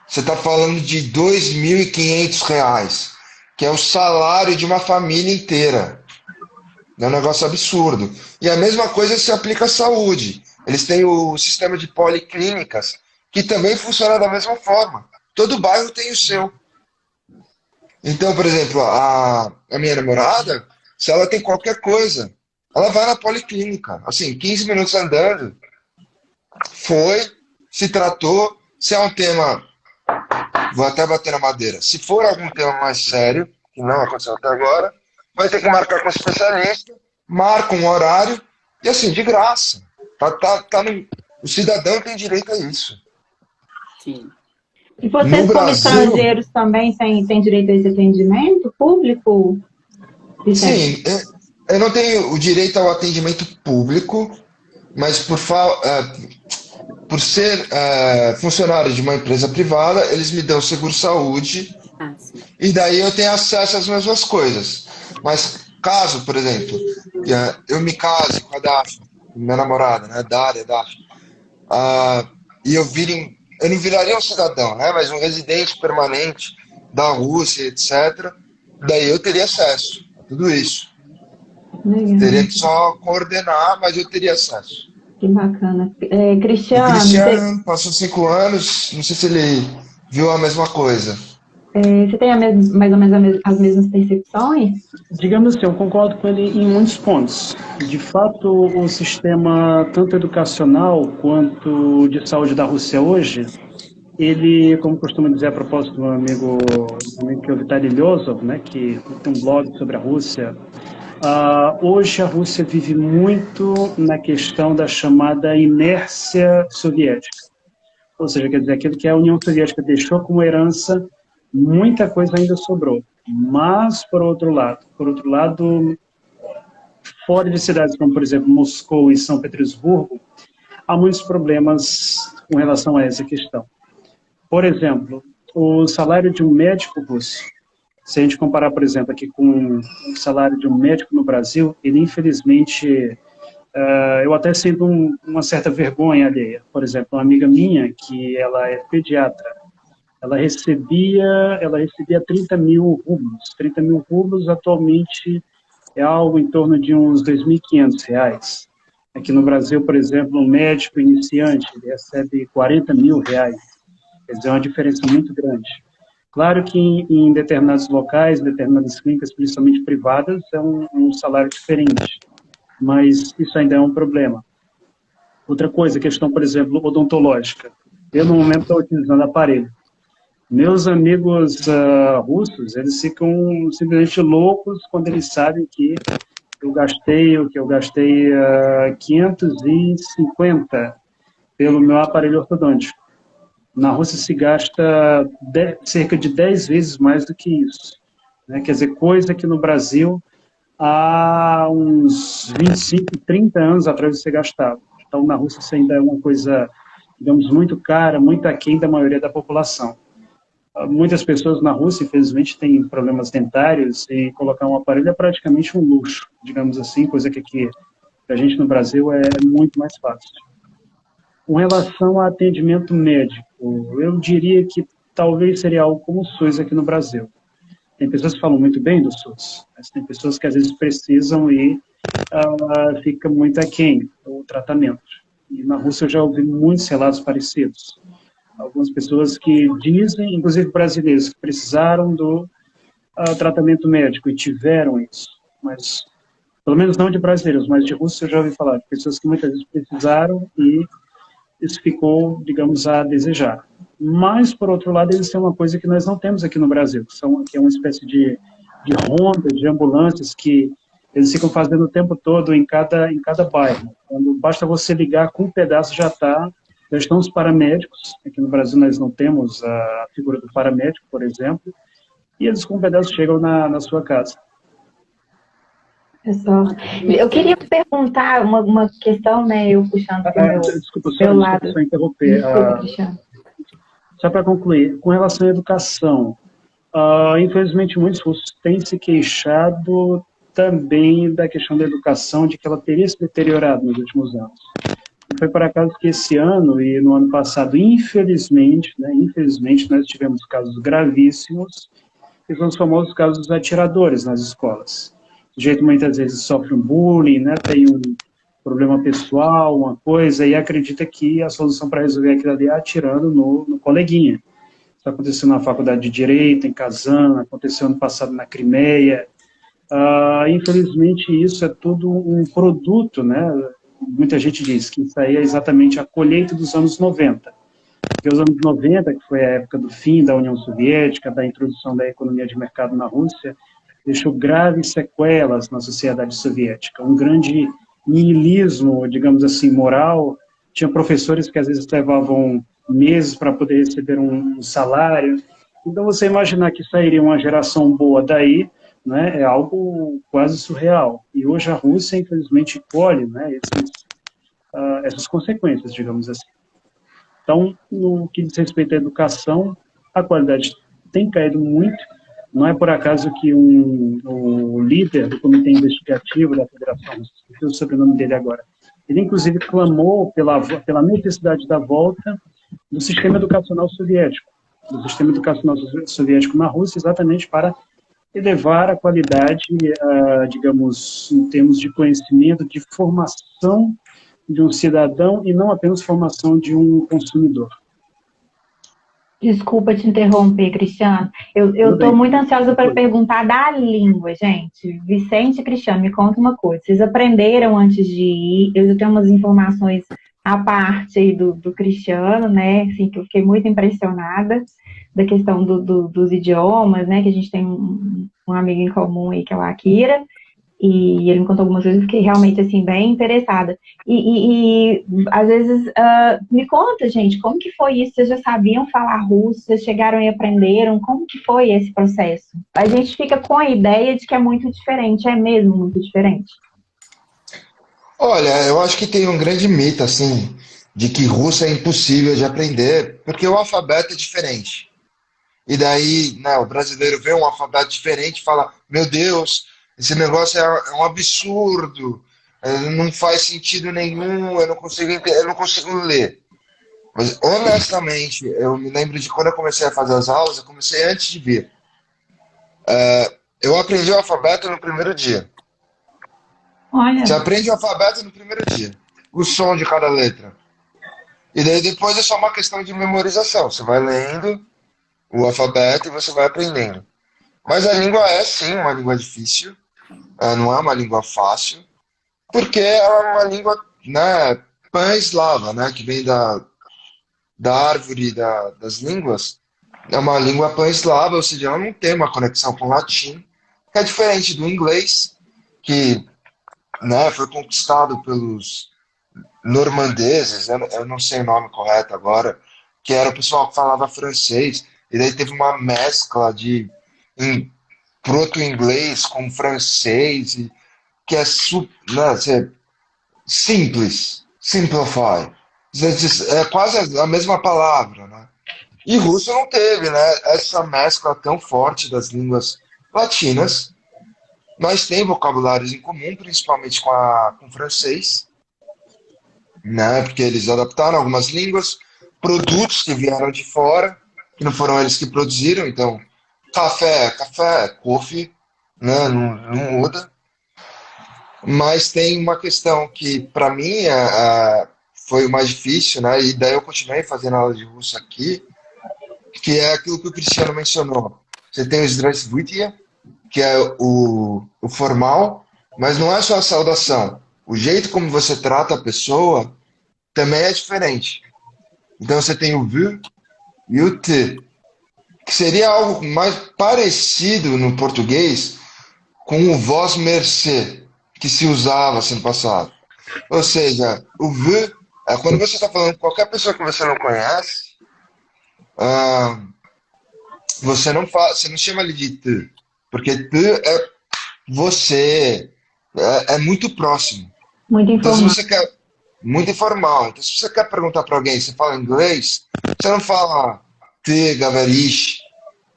você está falando de R$ 2.500, que é o salário de uma família inteira. É um negócio absurdo. E a mesma coisa se aplica à saúde. Eles têm o sistema de policlínicas, que também funciona da mesma forma. Todo bairro tem o seu. Então, por exemplo, a minha namorada, se ela tem qualquer coisa, ela vai na policlínica. Assim, 15 minutos andando, foi, se tratou. Se é um tema, vou até bater na madeira, se for algum tema mais sério, que não aconteceu até agora, vai ter que marcar com o especialista, marca um horário, e assim, de graça. O cidadão tem direito a isso. Sim. E vocês, como estrangeiros, também têm direito a esse atendimento público? Sim, eu não tenho o direito ao atendimento público, mas por por ser funcionário de uma empresa privada, eles me dão seguro-saúde Sim. e daí eu tenho acesso às mesmas coisas. Mas caso, por exemplo, eu me case com a Daphne, minha namorada, né, Dália, Daphne, ah, e eu não viraria um cidadão, né, mas um residente permanente da Rússia, etc. Daí eu teria acesso a tudo isso. Teria Legal, que só coordenar, mas eu teria acesso. que bacana. O Cristiano, Cristiano passou 5 anos, não sei se ele viu a mesma coisa. você tem mais ou menos as mesmas percepções? Digamos assim, eu concordo com ele em muitos pontos. De fato, o sistema, tanto educacional quanto de saúde da Rússia hoje, ele, como costuma dizer a propósito do meu amigo que é o Vitaly Lyosov, né, que tem um blog sobre a Rússia, hoje a Rússia vive muito na questão da chamada inércia soviética. Ou seja, quer dizer, aquilo que a União Soviética deixou como herança, muita coisa ainda sobrou. Mas, por outro lado, fora de cidades como, por exemplo, Moscou e São Petersburgo, há muitos problemas com relação a essa questão. Por exemplo, o salário de um médico russo, se a gente comparar, por exemplo, aqui com o salário de um médico no Brasil, ele, infelizmente, eu até sinto uma certa vergonha alheia. Por exemplo, uma amiga minha, que ela é pediatra, ela recebia 30 mil rublos. 30 mil rublos atualmente é algo em torno de uns R$ 2.500. Aqui no Brasil, por exemplo, um médico iniciante ele recebe R$ 40 mil. Quer dizer, é uma diferença muito grande. Claro que em determinados locais, determinadas clínicas, principalmente privadas, é um salário diferente, mas isso ainda é um problema. Outra coisa, questão, por exemplo, odontológica. Eu, no momento, estou utilizando aparelho. Meus amigos russos, eles ficam simplesmente loucos quando eles sabem que eu gastei 550 pelo meu aparelho ortodôntico. Na Rússia se gasta cerca de 10 vezes mais do que isso. Né? Quer dizer, coisa que no Brasil há uns 25, 30 anos atrás você gastava. Então, na Rússia isso ainda é uma coisa, digamos, muito cara, muito aquém da maioria da população. Muitas pessoas na Rússia, infelizmente, têm problemas dentários e colocar um aparelho é praticamente um luxo, digamos assim, coisa que aqui, para a gente no Brasil, é muito mais fácil. Com relação a atendimento médico, eu diria que talvez seria algo como o SUS aqui no Brasil. Tem pessoas que falam muito bem do SUS, mas tem pessoas que às vezes precisam e fica muito aquém o tratamento. E na Rússia eu já ouvi muitos relatos parecidos. Algumas pessoas que dizem, inclusive brasileiros, que precisaram do tratamento médico e tiveram isso, mas pelo menos não de brasileiros, mas de russos eu já ouvi falar, de pessoas que muitas vezes precisaram e isso ficou, digamos, a desejar. Mas, por outro lado, eles têm uma coisa que nós não temos aqui no Brasil, que é uma espécie de ronda, de ambulâncias que eles ficam fazendo o tempo todo em cada bairro. Quando basta você ligar com um pedaço já estão os paramédicos. Aqui no Brasil nós não temos a figura do paramédico, por exemplo, e eles com um pedaço chegam na sua casa. Pessoal, eu queria perguntar uma questão, né, eu puxando para o meu lado. Só interromper. Só para concluir, com relação à educação, infelizmente muitos russos têm se queixado também da questão da educação, de que ela teria se deteriorado nos últimos anos. Foi por acaso que esse ano e no ano passado, infelizmente, nós tivemos casos gravíssimos, que são os famosos casos dos atiradores nas escolas. O sujeito muitas vezes sofre um bullying, né, tem um problema pessoal, uma coisa, e acredita que a solução para resolver aquilo ali é atirando no coleguinha. Isso aconteceu na faculdade de Direito, em Kazan, aconteceu ano passado na Crimeia. Infelizmente, isso é tudo um produto, né? Muita gente diz que isso aí é exatamente a colheita dos anos 90. Porque os anos 90, que foi a época do fim da União Soviética, da introdução da economia de mercado na Rússia, deixou graves sequelas na sociedade soviética. Um grande niilismo, digamos assim, moral. Tinha professores que às vezes levavam meses para poder receber um salário. Então, você imaginar que sairia uma geração boa daí, né, é algo quase surreal. E hoje a Rússia, infelizmente, colhe, né, essas consequências, digamos assim. Então, no que diz respeito à educação, a qualidade tem caído muito. Não é por acaso que o líder do comitê investigativo da Federação Russa, esqueci o sobrenome dele agora, ele inclusive clamou pela necessidade da volta do sistema educacional soviético, na Rússia, exatamente para elevar a qualidade, digamos, em termos de conhecimento, de formação de um cidadão e não apenas formação de um consumidor. Desculpa te interromper, Cristiano. Eu estou muito ansiosa para perguntar da língua, gente. Vicente e Cristiano, me conta uma coisa. Vocês aprenderam antes de ir? Eu já tenho umas informações à parte aí do Cristiano, né? Assim, que eu fiquei muito impressionada da questão dos idiomas, né? Que a gente tem um amigo em comum aí, que é o Akira. E ele me contou algumas coisas, eu fiquei realmente, assim, bem interessada. E às vezes, me conta, gente, como que foi isso? Vocês já sabiam falar russo? Vocês chegaram e aprenderam? Como que foi esse processo? A gente fica com a ideia de que é muito diferente, é mesmo muito diferente. Olha, eu acho que tem um grande mito, assim, de que russo é impossível de aprender, porque o alfabeto é diferente. E daí, né, o brasileiro vê um alfabeto diferente e fala, meu Deus, esse negócio é um absurdo, não faz sentido nenhum, eu não consigo ler. Mas, honestamente, eu me lembro de quando eu comecei a fazer as aulas, eu comecei antes de vir. Eu aprendi o alfabeto no primeiro dia. Olha. Você aprende o alfabeto no primeiro dia, o som de cada letra. E daí depois é só uma questão de memorização. Você vai lendo o alfabeto e você vai aprendendo. Mas a língua é sim uma língua difícil, não é uma língua fácil, porque ela é uma língua, né, pan-eslava, né, que vem da árvore das línguas. É uma língua pan-eslava, ou seja, ela não tem uma conexão com o latim, que é diferente do inglês, que, né, foi conquistado pelos normandeses, eu não sei o nome correto agora, que era o pessoal que falava francês, e daí teve uma mescla de proto-inglês com francês, que é né, simples, simplify. É quase a mesma palavra, né? E russo não teve, né, essa mescla tão forte das línguas latinas, mas tem vocabulários em comum, principalmente com o francês, né, porque eles adaptaram algumas línguas, produtos que vieram de fora, que não foram eles que produziram, então café, coffee, né, não muda. Mas tem uma questão que, para mim, foi o mais difícil, né, e daí eu continuei fazendo aula de russo aqui, que é aquilo que o Cristiano mencionou. Você tem o Здравствуйте, que é o formal, mas não é só a saudação. O jeito como você trata a pessoa também é diferente. Então você tem o V e o T, que seria algo mais parecido no português com o vós mercê, que se usava assim no passado. Ou seja, o V é quando você está falando com qualquer pessoa que você não conhece, você não chama ele de tu, porque tu é você, é muito próximo. Muito Então, se informal. você quer, muito informal. Então, se você quer perguntar para alguém, você fala inglês, você não fala ты говоришь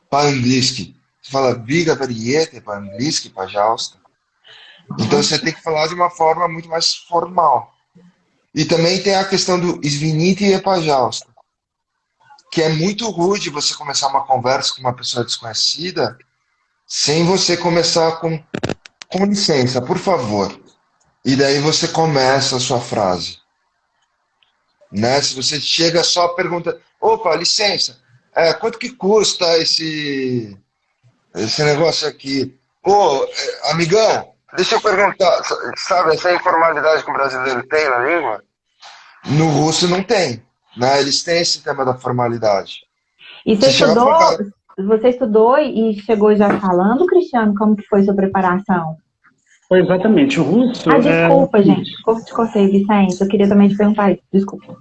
по-английски. Você fala вы говорите по-английски, пожалуйста. Então, você tem que falar de uma forma muito mais formal. E também tem a questão do извините и пожалуйста, que é muito rude você começar uma conversa com uma pessoa desconhecida sem você começar com licença, por favor. E daí você começa a sua frase. Né? Se você chega só pergunta, opa, licença, quanto que custa esse negócio aqui? Ô, amigão, deixa eu perguntar, sabe essa informalidade que o brasileiro tem na língua? No russo não tem. Né? Eles têm esse tema da formalidade. E você estudou e chegou já falando, Cristiano, como que foi sua preparação? Foi exatamente, o russo... desculpa, gente, te cortei, Vicente, eu queria também te perguntar isso, desculpa.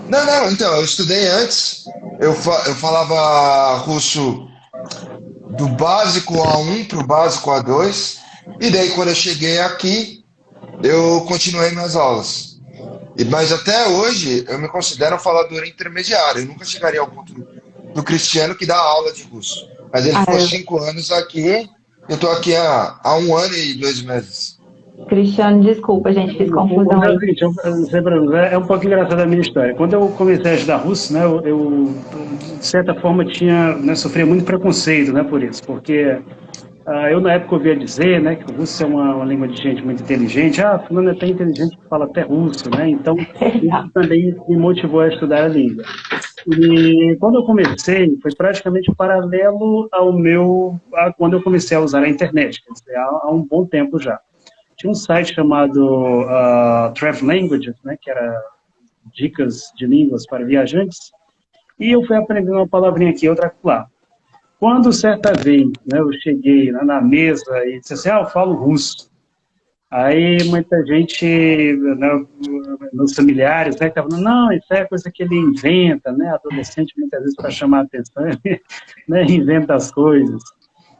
Não, então, eu estudei antes, eu falava russo do básico A1 para o básico A2, e daí quando eu cheguei aqui, eu continuei minhas aulas. Mas até hoje eu me considero um falador intermediário. Eu nunca chegaria ao ponto do Cristiano que dá aula de russo. Mas ele Ah, ficou 5 anos aqui, eu estou aqui há 1 ano e 2 meses. Cristiano, desculpa, gente, fiz confusão Mas é o aí. seguinte, é um pouco engraçado a minha história. Quando eu comecei a estudar russo, né, de certa forma, sofria muito preconceito, né, por isso, porque eu, na época, ouvia dizer, né, que o russo é uma língua de gente muito inteligente. Ah, fulano é tão inteligente que fala até russo, né? Então, isso também me motivou a estudar a língua. E quando eu comecei, foi praticamente paralelo quando eu comecei a usar a internet, quer dizer, há um bom tempo já. Tinha um site chamado Travel Languages, né, que era dicas de línguas para viajantes, e eu fui aprendendo uma palavrinha aqui, outra lá. Quando certa vez, né, eu cheguei na mesa e disse assim, eu falo russo. Aí muita gente, né, meus familiares, né, estavam falando, não, isso é coisa que ele inventa, né, adolescente muitas vezes para chamar a atenção, ele, né, inventa as coisas.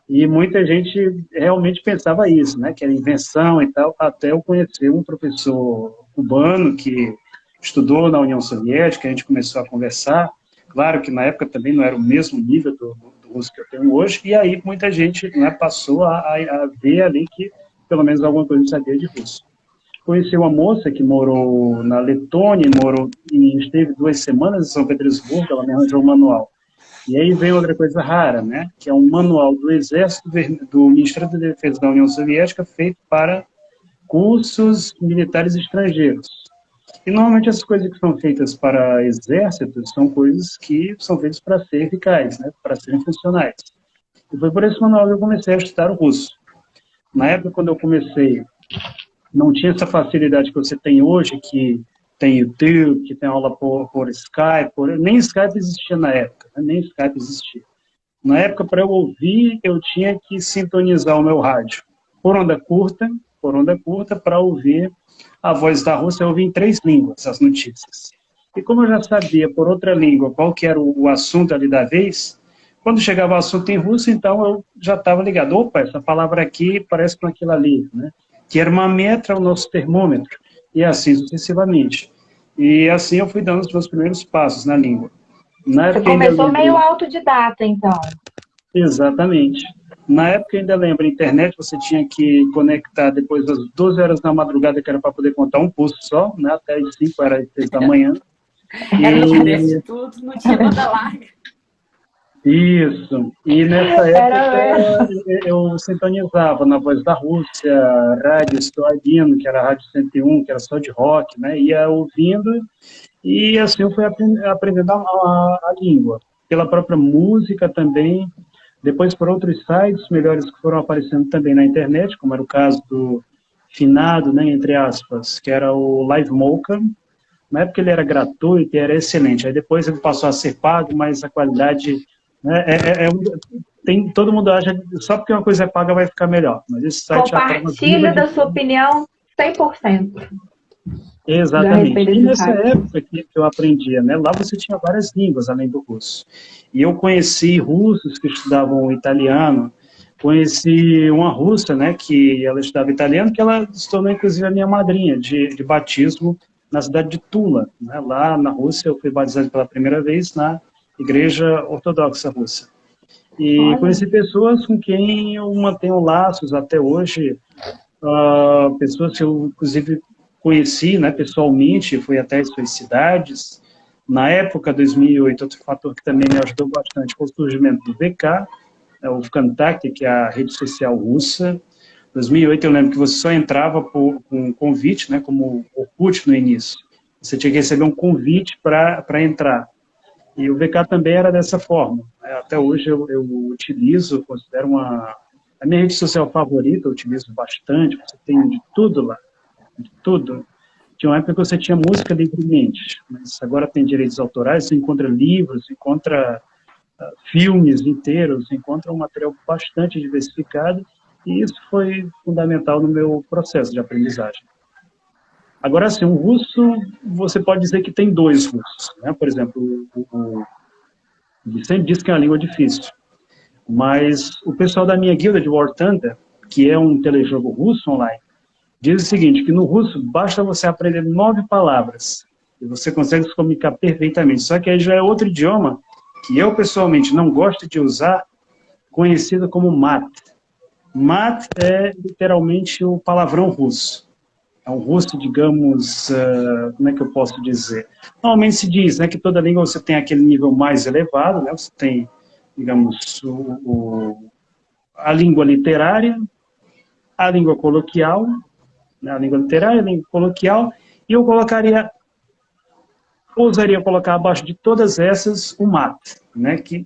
E muita gente realmente pensava isso, né, que era invenção e tal, até eu conhecer um professor cubano que estudou na União Soviética, a gente começou a conversar, claro que na época também não era o mesmo nível do russo que eu tenho hoje, e aí muita gente, né, passou a ver ali que pelo menos alguma coisa eu sabia de russo. Conheci uma moça que morou na Letônia, esteve 2 semanas em São Petersburgo, ela me arranjou um manual. E aí vem outra coisa rara, né? Que é um manual do Exército, do Ministério da Defesa da União Soviética, feito para cursos militares estrangeiros. E normalmente as coisas que são feitas para exércitos são coisas que são feitas para ser eficazes, né? Para serem funcionais. E foi por esse manual que eu comecei a estudar o russo. Na época, quando eu comecei, não tinha essa facilidade que você tem hoje, que tem YouTube, que tem aula por Skype, nem Skype existia na época, né? Nem Skype existia. Na época, para eu ouvir, eu tinha que sintonizar o meu rádio por onda curta, para ouvir a voz da Rússia, eu ouvi em 3 línguas as notícias. E como eu já sabia por outra língua qual que era o assunto ali da vez, quando chegava o assunto em russo, então eu já estava ligado. Opa, essa palavra aqui parece com aquilo ali, né? Termometro é o nosso termômetro, e assim sucessivamente. E assim eu fui dando os meus primeiros passos na língua. Na Você época ainda começou lembro... meio autodidata, então. Exatamente. Na época ainda lembro, a internet você tinha que conectar depois das 12 horas da madrugada, que era para poder contar um pulso só, né? Até as 5 era as 6 da manhã. Era no começo de tudo, não tinha banda larga. Isso. E nessa época eu sintonizava na Voz da Rússia, Rádio Stoadino, que era a Rádio 101, que era só de rock, né? Ia ouvindo e assim eu fui aprendendo a língua. Pela própria música também, depois por outros sites melhores que foram aparecendo também na internet, como era o caso do finado, né, entre aspas, que era o Live Mocha. Na época ele era gratuito e era excelente. Aí depois ele passou a ser pago, mas a qualidade... todo mundo acha que só porque uma coisa é paga vai ficar melhor. Mas esse site compartilha da sua opinião 100%. Exatamente. E nessa época que eu aprendia, né, lá você tinha várias línguas além do russo. E eu conheci russos que estudavam italiano, conheci uma russa, né, que ela estudava italiano, que ela se tornou inclusive a minha madrinha de batismo na cidade de Tula, né, lá na Rússia. Eu fui batizado pela primeira vez na Igreja Ortodoxa Russa. E conheci pessoas com quem eu mantenho laços até hoje, pessoas que eu, inclusive, conheci, né, pessoalmente, fui até as suas cidades. Na época, 2008, outro fator que também me ajudou bastante foi o surgimento do VK, o VKontakte, que é a rede social russa. Em 2008, eu lembro que você só entrava com um convite, né, como o Orkut no início. Você tinha que receber um convite para entrar. E o VK também era dessa forma. Até hoje eu utilizo, considero a minha rede social favorita, eu utilizo bastante, você tem de tudo lá, de tudo. Tinha uma época que você tinha música livremente, mas agora tem direitos autorais, você encontra livros, encontra filmes inteiros, encontra um material bastante diversificado, e isso foi fundamental no meu processo de aprendizagem. Agora, assim, o russo, você pode dizer que tem 2 russos, né? Por exemplo, ele sempre diz que é uma língua difícil, mas o pessoal da minha guilda de War Thunder, que é um telejogo russo online, diz o seguinte, que no russo basta você aprender 9 palavras e você consegue se comunicar perfeitamente. Só que aí já é outro idioma que eu, pessoalmente, não gosto de usar, conhecido como mat. Mat é literalmente o palavrão russo. É um russo, digamos, como é que eu posso dizer? Normalmente se diz, né, que toda língua você tem aquele nível mais elevado, né, você tem, digamos, a língua literária, a língua coloquial, né, a língua literária, a língua coloquial, e eu ousaria colocar abaixo de todas essas o mat, né, que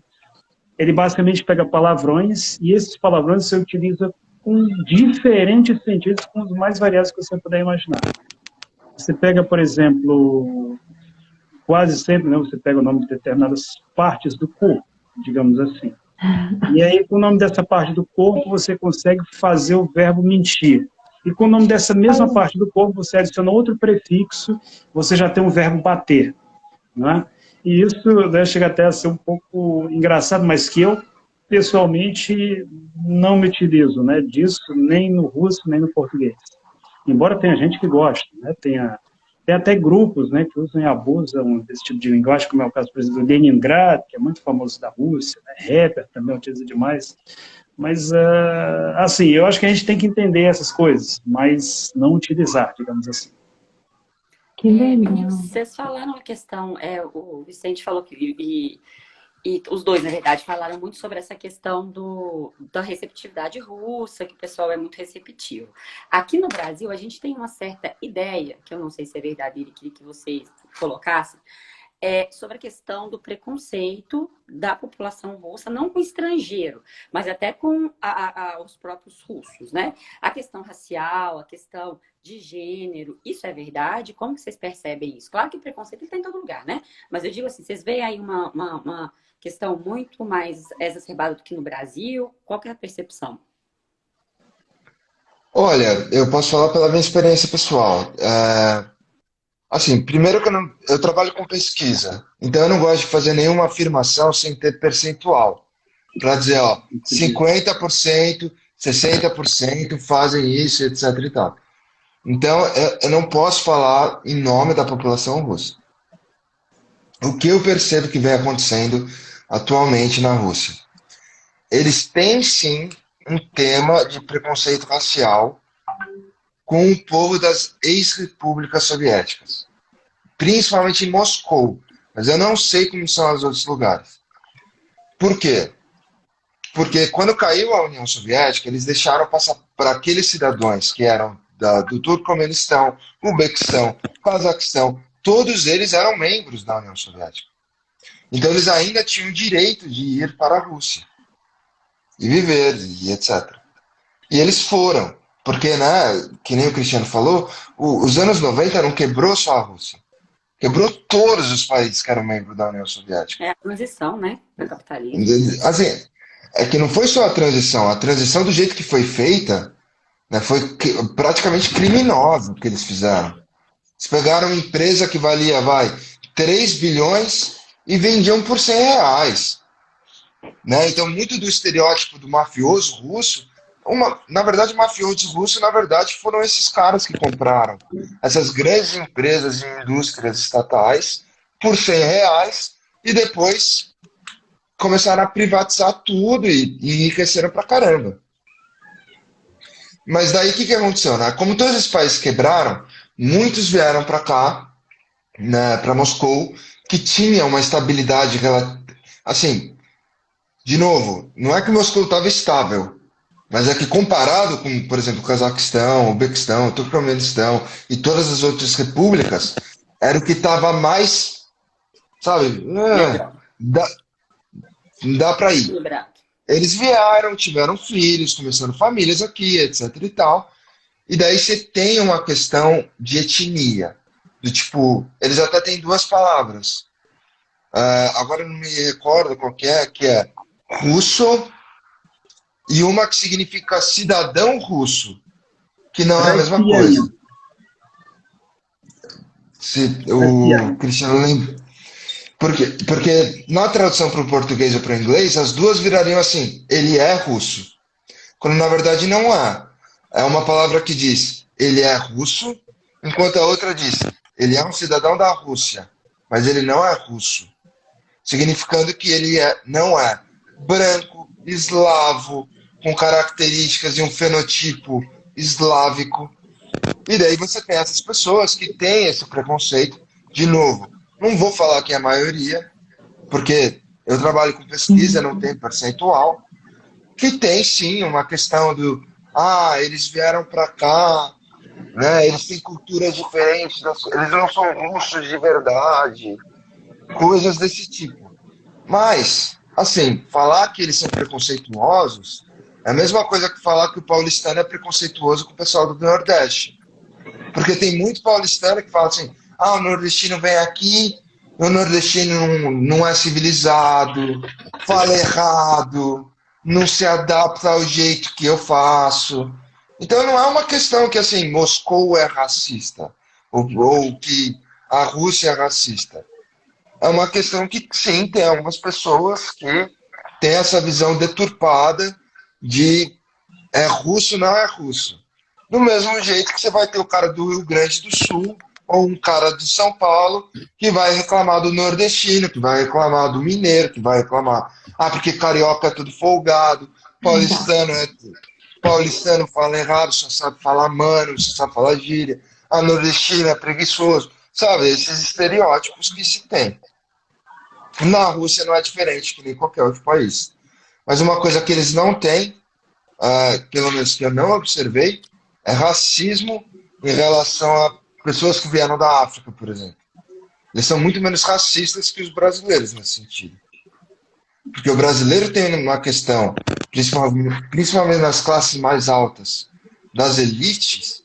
ele basicamente pega palavrões, e esses palavrões você utiliza com diferentes sentidos, com os mais variados que você puder imaginar. Você pega, por exemplo, quase sempre, né, você pega o nome de determinadas partes do corpo, digamos assim. E aí, com o nome dessa parte do corpo, você consegue fazer o verbo mentir. E com o nome dessa mesma parte do corpo, você adiciona outro prefixo, você já tem o verbo bater. Não é? E isso, né, chega até a ser um pouco engraçado, mas que eu, pessoalmente, não me utilizo, né, disso, nem no russo, nem no português. Embora tenha gente que gosta, né, tem até grupos, né, que usam e abusam desse tipo de linguagem, como é o caso, por exemplo, do Leningrad, que é muito famoso da Rússia, né, rapper também utiliza demais. Mas, assim, eu acho que a gente tem que entender essas coisas, mas não utilizar, digamos assim. Que legal. Meninos, vocês falaram a questão, o Vicente falou que, e os dois, na verdade, falaram muito sobre essa questão da receptividade russa, que o pessoal é muito receptivo. Aqui no Brasil, a gente tem uma certa ideia, que eu não sei se é verdadeira e queria que vocês colocassem, sobre a questão do preconceito da população russa, não com estrangeiro, mas até com os próprios russos, né? A questão racial, a questão de gênero, isso é verdade? Como que vocês percebem isso? Claro que o preconceito está em todo lugar, né? Mas eu digo assim, vocês veem aí uma questão muito mais exacerbada do que no Brasil? Qual que é a percepção? Olha, eu posso falar pela minha experiência pessoal. Assim, primeiro que eu trabalho com pesquisa, então eu não gosto de fazer nenhuma afirmação sem ter percentual. Para dizer, ó, 50%, 60% fazem isso, etc e tal. Então, eu não posso falar em nome da população russa. O que eu percebo que vem acontecendo atualmente na Rússia? Eles têm, sim, um tema de preconceito racial com o povo das ex-repúblicas soviéticas, principalmente em Moscou, mas eu não sei como são os outros lugares. Por quê? Porque quando caiu a União Soviética, eles deixaram passar para aqueles cidadãos que eram do Turcomenistão, Uzbequistão, Cazaquistão, todos eles eram membros da União Soviética. Então eles ainda tinham o direito de ir para a Rússia e viver, e etc. E eles foram, porque, né, que nem o Cristiano falou, os anos 90 não quebrou só a Rússia, quebrou todos os países que eram membros da União Soviética. É a transição, né, do capitalismo. Assim, é que não foi só a transição do jeito que foi feita, né, foi praticamente criminosa o que eles fizeram. Eles pegaram uma empresa que valia, 3 bilhões e vendiam por 100 reais. Né? Então, muito do estereótipo do mafioso russo, na verdade, mafiosos russos, na verdade, foram esses caras que compraram essas grandes empresas e indústrias estatais por 100 reais e depois começaram a privatizar tudo e enriqueceram pra caramba. Mas daí o que aconteceu? Né? Como todos os países quebraram, muitos vieram para cá, né, para Moscou, que tinha uma estabilidade assim, de novo, não é que Moscou estava estável, mas é que comparado com, por exemplo, o Cazaquistão, o Uzbequistão, o Turcomenistão e todas as outras repúblicas, era o que estava mais, sabe, dá para ir. Eles vieram, tiveram filhos, começaram famílias aqui, etc e tal. E daí você tem uma questão de etnia. Do tipo, eles até têm 2 palavras. Agora eu não me recordo qual que é russo, e uma que significa cidadão russo, que não é a mesma coisa. O Cristiano lembra. Porque na tradução para o português ou para o inglês, as duas virariam assim, ele é russo. Quando na verdade não é. É uma palavra que diz, ele é russo, enquanto a outra diz, ele é um cidadão da Rússia, mas ele não é russo. Significando que ele não é branco, eslavo, com características e um fenotipo eslávico. E daí você tem essas pessoas que têm esse preconceito. De novo, não vou falar que é a maioria, porque eu trabalho com pesquisa, não tem percentual, que tem sim uma questão do eles vieram para cá, né, eles têm culturas diferentes, eles não são russos de verdade, coisas desse tipo. Mas, assim, falar que eles são preconceituosos é a mesma coisa que falar que o paulistano é preconceituoso com o pessoal do Nordeste. Porque tem muito paulistano que fala assim, o nordestino vem aqui, o nordestino não é civilizado, fala errado, não se adapta ao jeito que eu faço. Então não é uma questão que, assim, Moscou é racista, ou que a Rússia é racista. É uma questão que, sim, tem algumas pessoas que têm essa visão deturpada de é russo, não é russo. Do mesmo jeito que você vai ter o cara do Rio Grande do Sul ou um cara de São Paulo que vai reclamar do nordestino, que vai reclamar do mineiro, que vai reclamar porque carioca é tudo folgado, paulistano fala errado, só sabe falar mano, só sabe falar gíria, nordestino é preguiçoso, sabe? Esses estereótipos que se tem. Na Rússia não é diferente que nem qualquer outro país. Mas uma coisa que eles não têm, pelo menos que eu não observei, é racismo em relação a pessoas que vieram da África, por exemplo. Eles são muito menos racistas que os brasileiros nesse sentido. Porque o brasileiro tem uma questão, principalmente nas classes mais altas, das elites,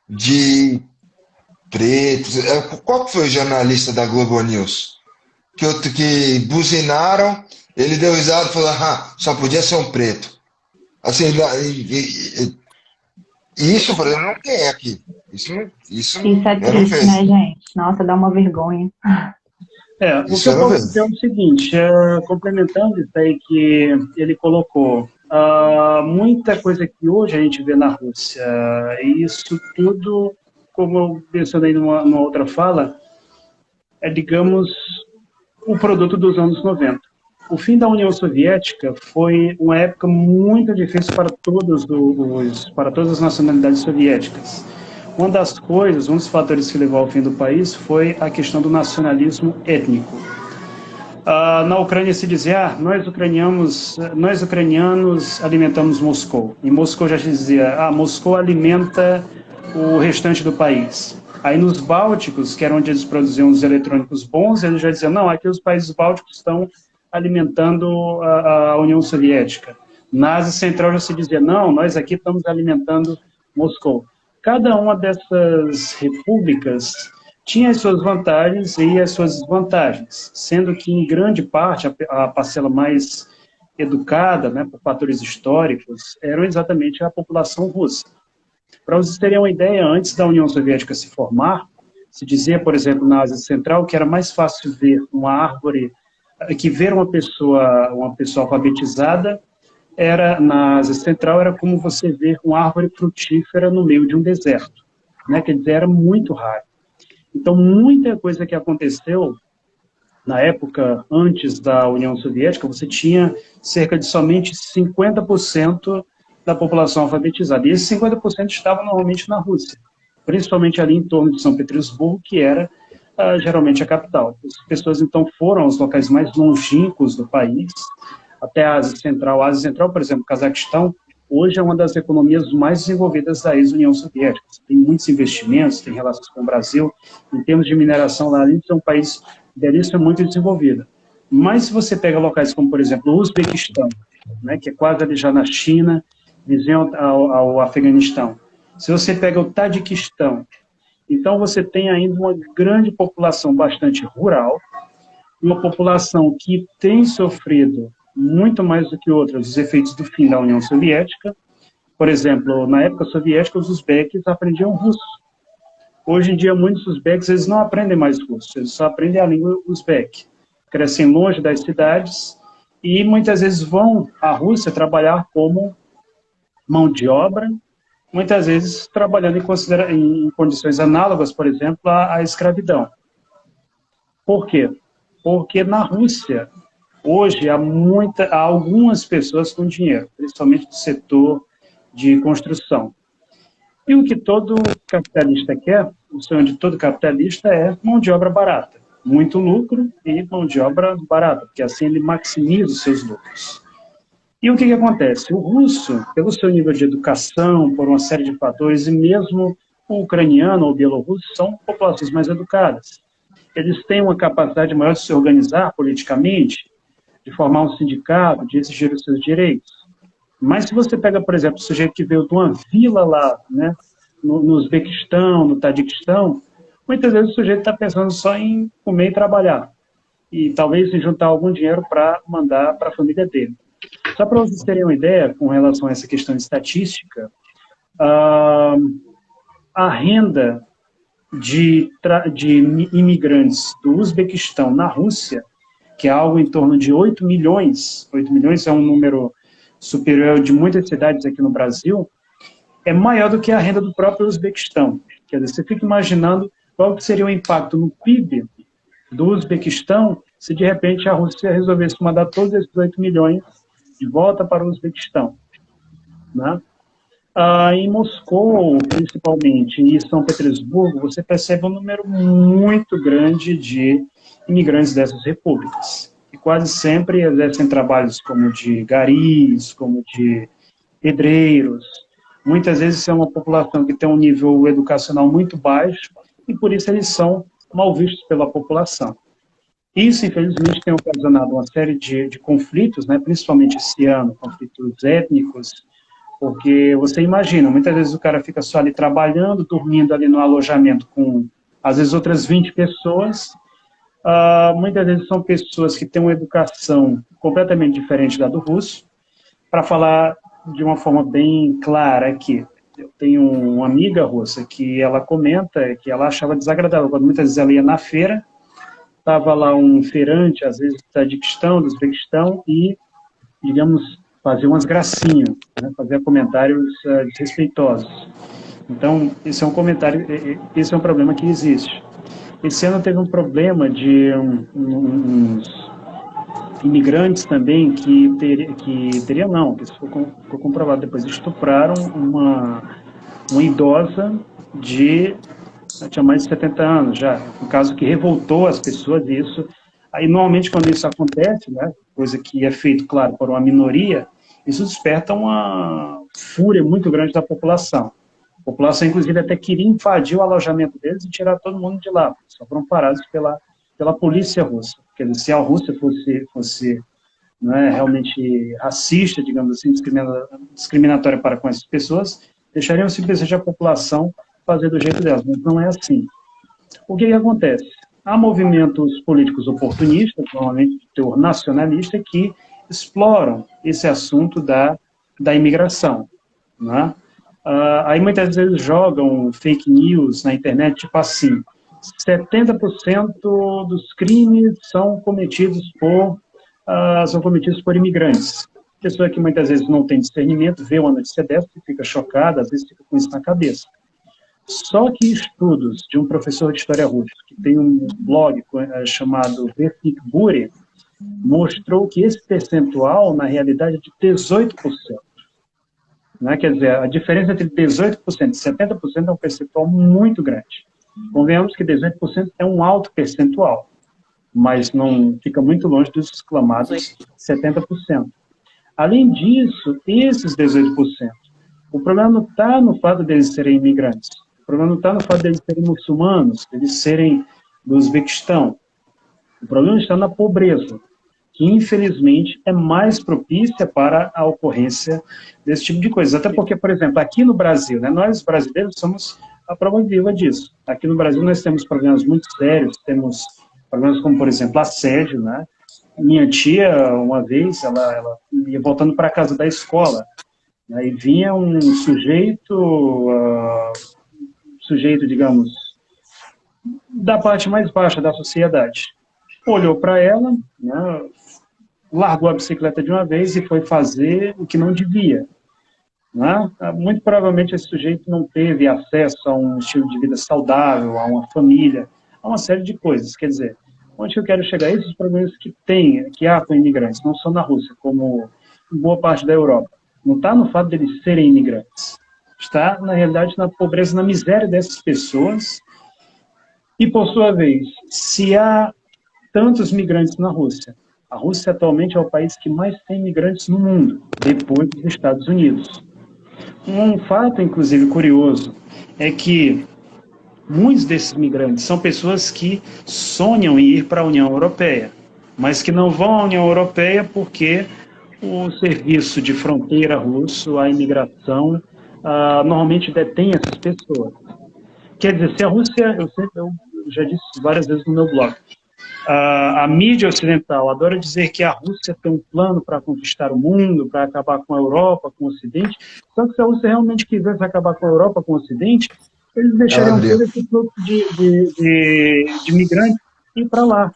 de pretos. Qual foi o jornalista da Globo News? Que buzinaram, ele deu risada e falou, só podia ser um preto. Assim, isso, por exemplo, não tem aqui. Isso é triste, né, gente? Nossa, dá uma vergonha. O que eu posso dizer é o seguinte, complementando isso aí que ele colocou, muita coisa que hoje a gente vê na Rússia, e isso tudo, como eu mencionei numa outra fala, é, digamos, o produto dos anos 90. O fim da União Soviética foi uma época muito difícil para todas as nacionalidades soviéticas. Um dos fatores que levou ao fim do país foi a questão do nacionalismo étnico. Na Ucrânia se dizia, nós ucranianos alimentamos Moscou. E Moscou já dizia, Moscou alimenta o restante do país. Aí nos Bálticos, que era onde eles produziam os eletrônicos bons, eles já diziam, não, aqui os países bálticos estão alimentando a União Soviética. Na Ásia Central já se dizia, não, nós aqui estamos alimentando Moscou. Cada uma dessas repúblicas tinha as suas vantagens e as suas desvantagens, sendo que, em grande parte, a parcela mais educada, né, por fatores históricos, era exatamente a população russa. Para vocês terem uma ideia, antes da União Soviética se formar, se dizia, por exemplo, na Ásia Central, que era mais fácil ver uma árvore, que ver uma pessoa alfabetizada, na Ásia Central, era como você ver uma árvore frutífera no meio de um deserto, né? Quer dizer, era muito raro. Então, muita coisa que aconteceu na época antes da União Soviética, você tinha cerca de somente 50% da população alfabetizada. E esses 50% estavam normalmente na Rússia, principalmente ali em torno de São Petersburgo, que era geralmente a capital. As pessoas, então, foram aos locais mais longínquos do país, até a Ásia Central. A Ásia Central, por exemplo, o Cazaquistão, hoje é uma das economias mais desenvolvidas da ex-União Soviética. Tem muitos investimentos, tem relações com o Brasil. Em termos de mineração, lá dentro é um país belíssimo, muito desenvolvido. Mas se você pega locais como, por exemplo, o Uzbequistão, né, que é quase ali já na China, vizinho ao Afeganistão. Se você pega o Tajiquistão, então você tem ainda uma grande população bastante rural, uma população que tem sofrido muito mais do que outras os efeitos do fim da União Soviética. Por exemplo, na época soviética, os uzbeques aprendiam russo. Hoje em dia, muitos uzbeques eles não aprendem mais russo, eles só aprendem a língua uzbeque. Crescem longe das cidades e muitas vezes vão à Rússia trabalhar como mão de obra muitas vezes trabalhando em condições análogas, por exemplo, à escravidão. Por quê? Porque na Rússia, hoje, há algumas pessoas com dinheiro, principalmente do setor de construção. E o que todo capitalista quer, o sonho de todo capitalista é mão de obra barata. Muito lucro e mão de obra barata, porque assim ele maximiza os seus lucros. E o que acontece? O russo, pelo seu nível de educação, por uma série de fatores, e mesmo o ucraniano ou o bielorrusso, são populações mais educadas. Eles têm uma capacidade maior de se organizar politicamente, de formar um sindicato, de exigir os seus direitos. Mas se você pega, por exemplo, o sujeito que veio de uma vila lá, né, no Uzbequistão, no Tadiquistão, muitas vezes o sujeito está pensando só em comer e trabalhar. E talvez em juntar algum dinheiro para mandar para a família dele. Só para vocês terem uma ideia com relação a essa questão de estatística, a renda de imigrantes do Uzbequistão na Rússia, que é algo em torno de 8 milhões é um número superior de muitas cidades aqui no Brasil, é maior do que a renda do próprio Uzbequistão. Quer dizer, você fica imaginando qual seria o impacto no PIB do Uzbequistão se de repente a Rússia resolvesse mandar todos esses 8 milhões de volta para o Uzbequistão. Né? Em Moscou, principalmente, e São Petersburgo, você percebe um número muito grande de imigrantes dessas repúblicas, que quase sempre exercem trabalhos como de garis, como de pedreiros. Muitas vezes é uma população que tem um nível educacional muito baixo e, por isso, eles são mal vistos pela população. Isso, infelizmente, tem ocasionado uma série de conflitos, né, principalmente esse ano, conflitos étnicos, porque você imagina, muitas vezes o cara fica só ali trabalhando, dormindo ali no alojamento com, às vezes, outras 20 pessoas. Muitas vezes são pessoas que têm uma educação completamente diferente da do russo. Para falar de uma forma bem clara aqui, eu tenho uma amiga russa que ela comenta que ela achava desagradável, quando muitas vezes ela ia na feira, estava lá um feirante, às vezes do Tadiquistão, do Uzbequistão, e, digamos, fazia umas gracinhas, né, fazia comentários desrespeitosos. Então, esse é um comentário, esse é um problema que existe. Esse ano teve um problema de uns imigrantes também que isso ficou comprovado depois, estupraram uma idosa tinha mais de 70 anos já, um caso que revoltou as pessoas disso. Aí, normalmente, quando isso acontece, né, coisa que é feito, claro, por uma minoria, isso desperta uma fúria muito grande da população. A população, inclusive, até queria invadir o alojamento deles e tirar todo mundo de lá. Só foram parados pela polícia russa. Quer dizer, se a Rússia fosse né, realmente racista, digamos assim, discriminatória para com essas pessoas, deixariam simplesmente a população fazer do jeito delas, mas não é assim. O que acontece? Há movimentos políticos oportunistas, normalmente de teor nacionalista, que exploram esse assunto da imigração. Né? Aí muitas vezes jogam fake news na internet, tipo assim, 70% dos crimes são cometidos por imigrantes. Pessoa que muitas vezes não tem discernimento, vê uma notícia dessa e fica chocada, às vezes fica com isso na cabeça. Só que estudos de um professor de história russa, que tem um blog chamado Vertik Buri, mostrou que esse percentual, na realidade, é de 18%. Né? Quer dizer, a diferença entre 18% e 70% é um percentual muito grande. Convenhamos que 18% é um alto percentual, mas não fica muito longe dos exclamados 70%. Além disso, esses 18%, o problema não está no fato deles serem imigrantes, o problema não está no fato deles serem muçulmanos, deles serem do Uzbequistão. O problema está na pobreza, que infelizmente é mais propícia para a ocorrência desse tipo de coisa. Até porque, por exemplo, aqui no Brasil, né, nós brasileiros somos a prova viva disso. Aqui no Brasil nós temos problemas muito sérios, temos problemas como, por exemplo, assédio, né? Minha tia, uma vez, ela ia voltando para a casa da escola, aí vinha um sujeito, digamos, da parte mais baixa da sociedade. Olhou para ela, né, largou a bicicleta de uma vez e foi fazer o que não devia. né? Muito provavelmente esse sujeito não teve acesso a um estilo de vida saudável, a uma família, a uma série de coisas. Quer dizer, onde eu quero chegar? Esses problemas que há com imigrantes, não só na Rússia, como em boa parte da Europa. Não está no fato deles serem imigrantes. Está, na realidade, na pobreza, na miséria dessas pessoas. E, por sua vez, se há tantos migrantes na Rússia, a Rússia atualmente é o país que mais tem imigrantes no mundo, depois dos Estados Unidos. Um fato, inclusive, curioso é que muitos desses migrantes são pessoas que sonham em ir para a União Europeia, mas que não vão à União Europeia porque o serviço de fronteira russo, a imigração, normalmente detém essas pessoas. Quer dizer, se a Rússia, eu já disse várias vezes no meu blog, a mídia ocidental adora dizer que a Rússia tem um plano para conquistar o mundo, para acabar com a Europa, com o Ocidente. Só que se a Rússia realmente quisesse acabar com a Europa, com o Ocidente, eles deixariam todo esse fluxo de migrantes ir para lá.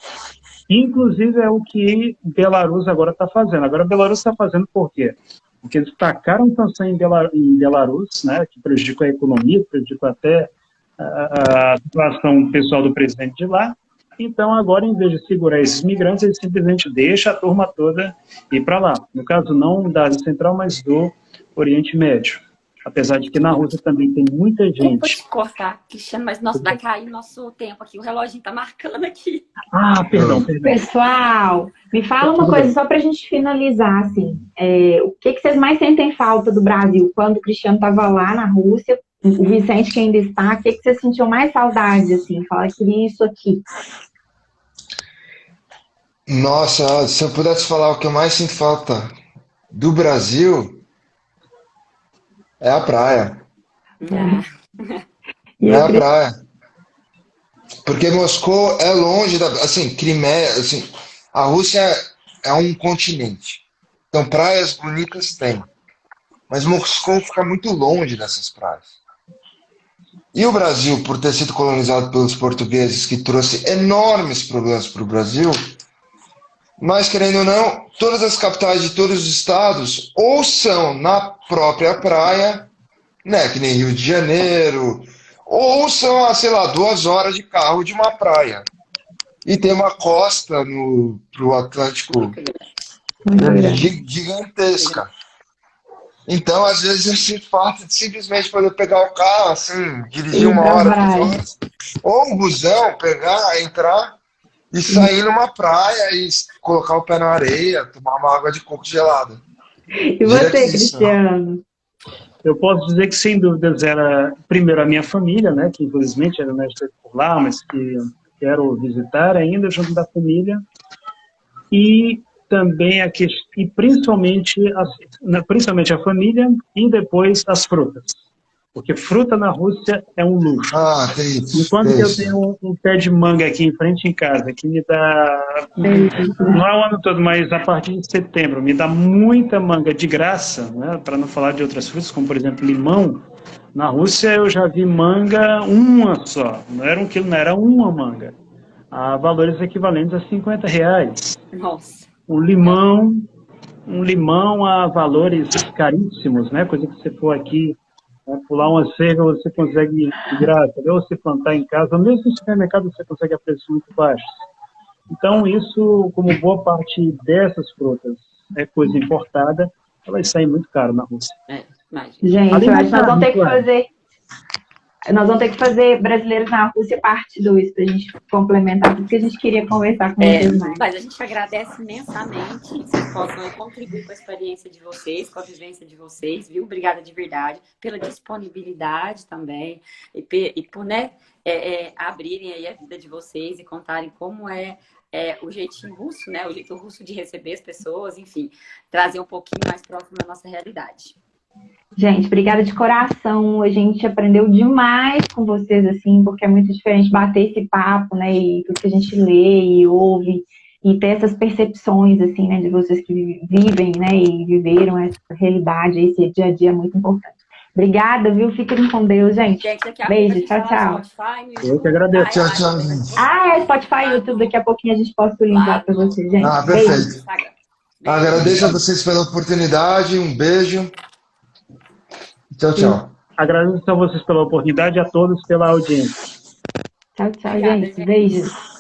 Inclusive é o que Belarus agora está fazendo. Agora Belarus está fazendo por quê? Porque eles tacaram sanção em Belarus, né, que prejudica a economia, prejudica até a situação pessoal do presidente de lá. Então, agora, em vez de segurar esses migrantes, eles simplesmente deixam a turma toda ir para lá. No caso, não da Ásia Central, mas do Oriente Médio. Apesar de que na Rússia também tem muita gente. Vou te cortar, Cristiano, mas nossa, vai cair nosso tempo aqui. O reloginho está marcando aqui. Perdão. Pessoal, me fala uma coisa só para a gente finalizar, assim. O que vocês mais sentem falta do Brasil? Quando o Cristiano estava lá na Rússia, o Vicente que ainda está, o que vocês sentiam mais saudade, assim? Fala, queria isso aqui. Nossa, se eu pudesse falar o que eu mais sinto falta do Brasil, é a praia. É a praia. Porque Moscou é longe da... Assim, Crimeia... Assim, a Rússia é um continente. Então, praias bonitas tem. Mas Moscou fica muito longe dessas praias. E o Brasil, por ter sido colonizado pelos portugueses, que trouxe enormes problemas para o Brasil, mas, querendo ou não, todas as capitais de todos os estados ou são na própria praia, né, que nem Rio de Janeiro, ou são, sei lá, 2 horas de carro de uma praia. E tem uma costa pro Atlântico gigantesca. Então, às vezes, eu sinto falta de simplesmente poder pegar o carro, assim, dirigir 1 hora, 2 horas, ou um busão, pegar, entrar e sair numa praia e colocar o pé na areia, tomar uma água de coco gelada. E você, Cristiano? Eu posso dizer que, sem dúvidas, era, primeiro, a minha família, né, que infelizmente ainda não estou por lá, mas que quero visitar ainda junto da família, e também e principalmente a família e depois as frutas. Porque fruta na Rússia é um luxo. Tem isso. Enquanto eu tenho um pé de manga aqui em frente em casa, que me dá, não é o ano todo, mas a partir de setembro, me dá muita manga de graça, né, para não falar de outras frutas, como por exemplo limão. Na Rússia eu já vi manga uma só, não era 1 quilo, não, era uma manga. A valores equivalentes a R$50. Nossa. Um limão a valores caríssimos, né? Coisa que você for aqui, né, pular uma cerca, você consegue de graça, ou se plantar em casa, mesmo no supermercado você consegue a preços muito baixos. Então, isso, como boa parte dessas frutas é coisa importada, ela vai sair muito caro na Rússia. Gente, eu acho que nós vamos ter que fazer Brasileiros na Rússia parte 2 para a gente complementar tudo que a gente queria conversar com vocês mais. Mas a gente agradece imensamente que vocês possam contribuir com a experiência de vocês, com a vivência de vocês, viu? Obrigada de verdade pela disponibilidade também e por abrirem aí a vida de vocês e contarem como é o jeitinho russo, né? O jeito russo de receber as pessoas, enfim, trazer um pouquinho mais próximo da nossa realidade. Gente, obrigada de coração. A gente aprendeu demais com vocês, assim, porque é muito diferente bater esse papo, né? E tudo que a gente lê e ouve, e ter essas percepções, assim, né? De vocês que vivem, né? E viveram essa realidade, esse dia a dia é muito importante. Obrigada, viu? Fiquem com Deus, gente. Beijo, tchau, tchau. Eu que agradeço. Tchau, tchau, gente. Spotify e YouTube, daqui a pouquinho a gente posta o link lá pra vocês, gente. Perfeito. Beijo. Agradeço a vocês pela oportunidade, um beijo. Tchau, tchau. Agradeço a vocês pela oportunidade e a todos pela audiência. Tchau, tchau, Obrigada, gente. Beijos.